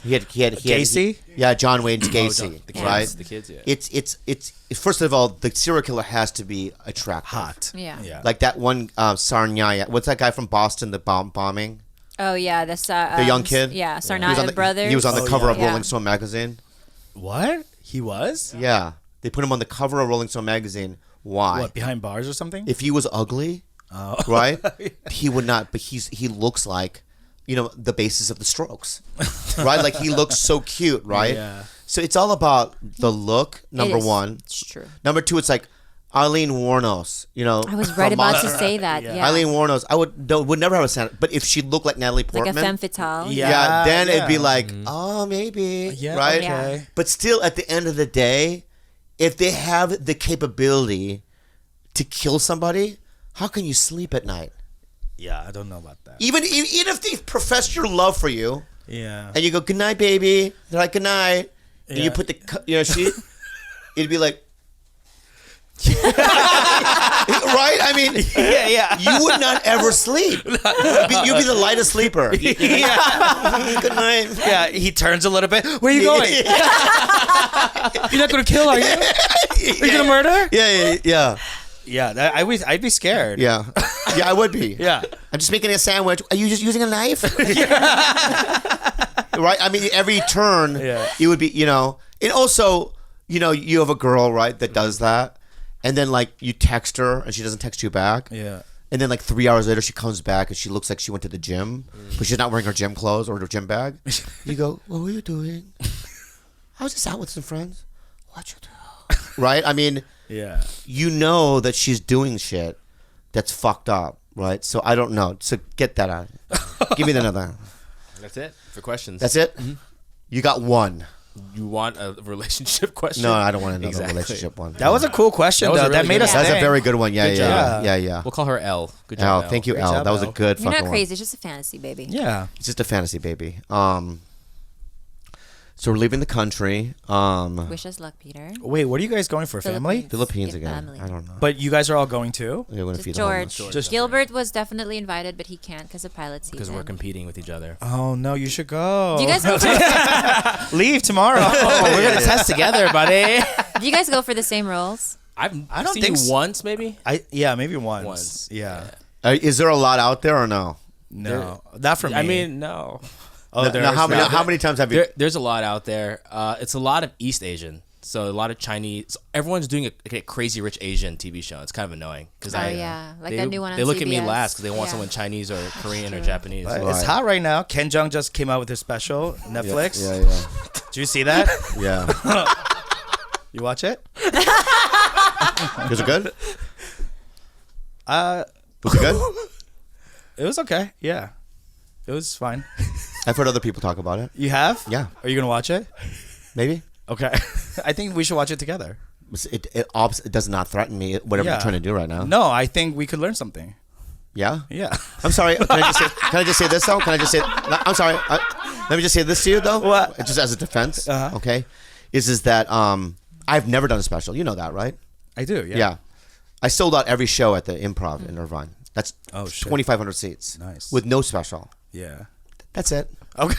He had Gacy? yeah, John Wayne's Gacy, The kids, right? The kids, yeah. It's first of all, the serial killer has to be attractive. Hot. Yeah. Yeah. Like that one Sarnaya. What's that guy from Boston? The bombing. Oh yeah, that's The young kid. Yeah, He was on Sarnaya the, brothers. He was on the Oh, cover yeah. of Yeah. Rolling Stone magazine. What? He was? Yeah, they put him on the cover of Rolling Stone magazine. Why? What, behind bars or something? If he was ugly, Oh. right? He would not. But he looks like, you know, the basis of the Strokes, right? Like he looks so cute, right? Yeah. So it's all about the look. Number It is. one. It's true. Number two, it's like Eileen Wuornos. You know, I was right from about to Monster. say that. Yeah. Eileen Wuornos. I would never have a Santa, but if she looked like Natalie like Portman, a femme fatale. Yeah. then it'd be yeah. like, oh, maybe, Yeah, right? okay. But still, at the end of the day, if they have the capability to kill somebody, how can you sleep at night? Yeah, I don't know about that. Even if they profess your love for you, Yeah. and you go, good night, baby. They're like, good night. And you Yeah. put the sheet, it'd be like, right? I mean, Yeah, yeah. you would not ever sleep. You'd be the lightest sleeper. Yeah. Good night. Yeah, he turns a little bit. Where are you going? You're not going to kill, are you? Are you going to murder? Yeah. Yeah, I'd be scared. Yeah. Yeah, I would be. Yeah. I'm just making a sandwich. Are you just using a knife? Right? I mean, every turn, Yeah. it would be, you know. And also, you know, you have a girl, right, that does that. And then, like, you text her and she doesn't text you back. Yeah. And then, like, 3 hours later, she comes back and she looks like she went to the gym, but she's not wearing her gym clothes or her gym bag. You go, what were you doing? I was just out with some friends. What you do? Right? I mean, Yeah. you know that she's doing shit that's fucked up, right? So I don't know. So get that out. Give me another. That's it for questions. That's it? You got one. You want a relationship question? No, I don't want another Exactly. relationship one. That was a cool question, That was though. a really That made good us one. That's a think. very good one. Yeah, Good yeah, job. yeah. We'll call her L. Good Al, job, L. thank you, Great Al. job, That was a Al. good You're fucking not one. crazy. It's just a fantasy, baby. Yeah. It's just a fantasy, baby. So we're leaving the country. Wish us luck, Peter. Wait, what are you guys going for? Family? Philippines Yeah, again. family. I don't know. But you guys are all going too? We're gonna Just feed the homeless. George. Gilbert was definitely invited, but he can't because of pilot season. Because we're competing with each other. Oh, no, you should go. Do you guys go for, leave tomorrow? We're gonna test together, buddy. do you guys go for the same roles? I don't seen think you so. once, maybe. Yeah, maybe once. Once. Yeah. Is there a lot out there or no? No, not for me. I mean, no. oh, Now, how many times have you? There's a lot out there. It's a lot of East Asian. So a lot of Chinese. Everyone's doing a Crazy Rich Asian TV show. It's kind of annoying because Yeah, like they, that new one on they look at me CBS. last because they want Yeah. someone Chinese or Korean or Japanese. It's Right. hot right now. Ken Jeong just came out with his special Netflix. Yeah. Did you see that? Yeah. You watch it? Was it good? Was it good? It was okay. Yeah, it was fine. I've heard other people talk about it. You have? Yeah. Are you gonna watch it? Maybe. Okay. I think we should watch it together. It does not threaten me, whatever Yeah. you're trying to do right now. No, I think we could learn something. Yeah? Yeah. I'm sorry. Can I just say this, though? Can I just say... No, I'm sorry. Let me just say this to you, though. What? Just as a defense, Uh-huh. okay? Is that I've never done a special. You know that, right? I do. Yeah. Yeah. I sold out every show at the Improv in Irvine. That's Oh, shit. 2,500 seats. Nice. With no special. Yeah. That's it. Okay.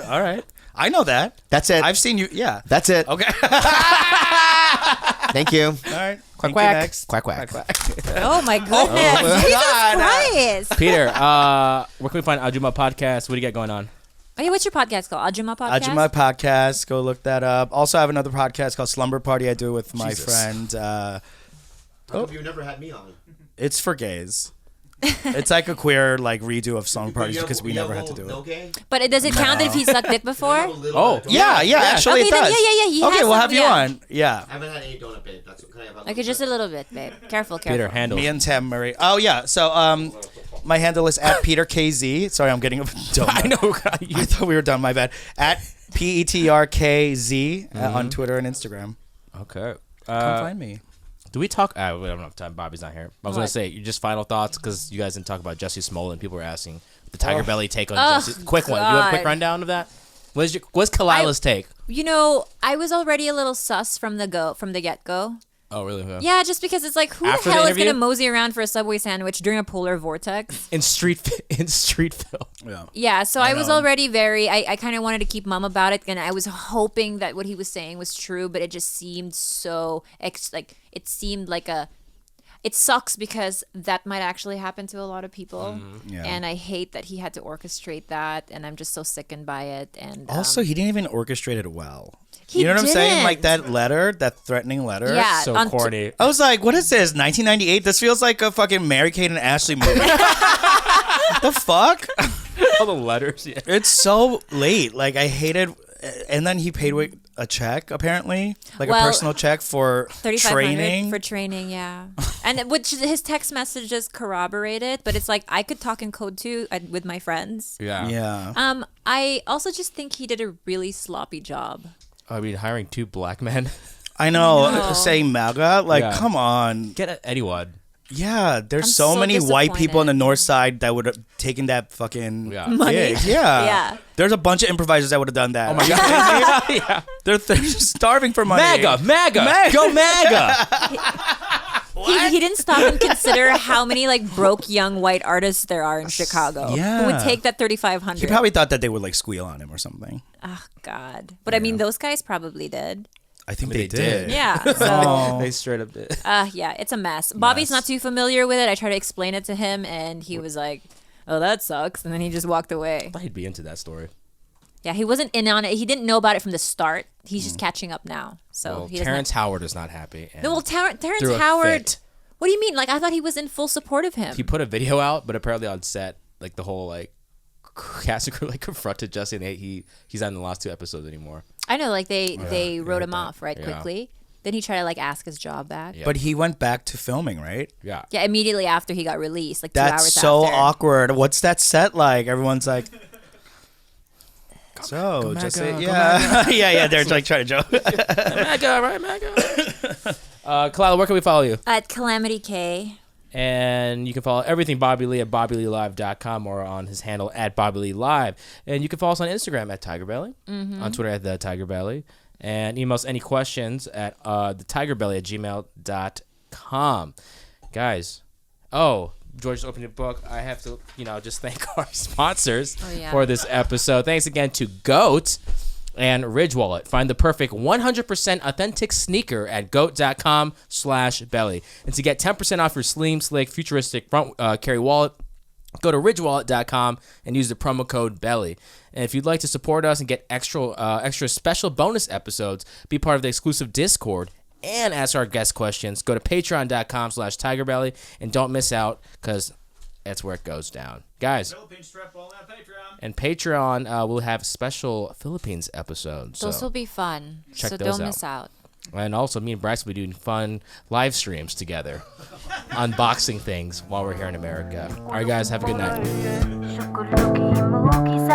All right. I know that. That's it. I've seen you. Yeah. That's it. Okay. Thank you. All right. Quack, Thank quack. you next. Quack, quack. Oh my goodness. Jesus Christ. Peter, where can we find Ajuma Podcast? What do you got going on? Oh, yeah, what's your podcast called? Ajuma Podcast? Ajuma Podcast. Go look that up. Also, I have another podcast called Slumber Party I do with my friend. You never had me on. It's for gays. It's like a queer redo of Slumber Parties because we never had to do it. Okay. But does it count if he's sucked dick before? Oh, Yeah, actually Okay, it then, does. yeah. He Okay, has we'll some, have you yeah. on. Yeah. I haven't had any donut, babe. That's can I have Okay, just a little bit, babe. Careful. Peter, handle. Me and Tam Murray. Oh yeah. So my handle is at Peter KZ. Sorry, I'm getting a donut. I know. I thought we were done. My bad. At PETRKZ on Twitter and Instagram. Okay. Come find me. Do we talk? We don't have time. Bobby's not here. I was going What? to say, you just final thoughts because you guys didn't talk about Jesse Smollett. People were asking the TigerBelly take on Jesse. Quick one. You have a quick God. rundown of that? What's Khalyla's take? You know, I was already a little sus from the get-go. Oh, really? Yeah, just because it's like, who After the hell the is going to interview? mosey around for a Subway sandwich during a polar vortex? In Streetville. Yeah. Yeah, so I was know. already I kind of wanted to keep mum about it, and I was hoping that what he was saying was true, but it just seemed so, it seemed like it sucks because that might actually happen to a lot of people. Yeah. And I hate that he had to orchestrate that, and I'm just so sickened by it. And Also, he didn't even orchestrate it well. He You know what I'm saying? didn't. Like that letter, that threatening letter. Yeah. So on corny. I was like, what is this? 1998? This feels like a fucking Mary-Kate and Ashley movie. What the fuck? All the letters. Yeah. It's so late. Like, I hated... And then he paid a check, apparently. Like a Well, personal check for 3,500 training. for training, yeah. And which his text messages corroborated, but it's like I could talk in code too with my friends. Yeah. Yeah. I also just think he did a really sloppy job. I mean, hiring two black men. I know. know. Saying MAGA? Like, Yeah. come on. Get anyone. Yeah, there's I'm so so many white people on the disappointed. north side that would have taken that fucking Yeah. Money. gig. Yeah. Yeah. There's a bunch of improvisers that would have done that. Oh my God. Yeah. They're starving for money. MAGA. Go MAGA. He didn't stop and consider how many broke young white artists there are in Chicago Yeah. who would take that 3,500. He probably thought that they would squeal on him or something. Oh God! But I mean, those guys probably did. I think They they did. did. Yeah. So They straight up did. yeah, it's a mess. Bobby's not too familiar with it. I tried to explain it to him, and he was like, "Oh, that sucks," and then he just walked away. I thought he'd be into that story. Yeah, he wasn't in on it. He didn't know about it from the start. He's just catching up now. So Well, he doesn't Terrence Howard is not happy. And No, well, Terrence threw a Howard. fit. What do you mean? I thought he was in full support of him. He put a video out, but apparently on set, the whole cast and crew confronted Jesse, and he's not in the last two episodes anymore. I know, they wrote him off Yeah. quickly. Then he tried to ask his job back. Yeah. But he went back to filming, right? Yeah. Yeah, immediately after he got released, 2 That's hours so after. awkward. What's that set like? Everyone's like, so Go just MAGA, go yeah. They're trying to joke. MAGA, right, MAGA. Khalyla, where can we follow you? At Calamity K. And you can follow everything Bobby Lee at BobbyLeeLive.com or on his handle at BobbyLeeLive. And you can follow us on Instagram at TigerBelly, on Twitter at TheTigerBelly, and email us any questions at thetigerbelly@gmail.com. Guys, George just opened your book. I have to, just thank our sponsors for this episode. Thanks again to GOAT and Ridge Wallet. Find the perfect 100% authentic sneaker at goat.com/belly. And to get 10% off your slim, slick, futuristic front carry wallet, go to ridgewallet.com and use the promo code BELLY. And if you'd like to support us and get extra special bonus episodes, be part of the exclusive Discord, and ask our guest questions, go to patreon.com/TigerBelly. And don't miss out, because that's where it goes down. Guys, Philippine strip on that Patreon. and Patreon will have special Philippines episodes. Those So will be fun. check So those don't out. miss out. And also, me and Bryce will be doing fun live streams together, unboxing things while we're here in America. All right, guys, have a good night. Shukulookie mookie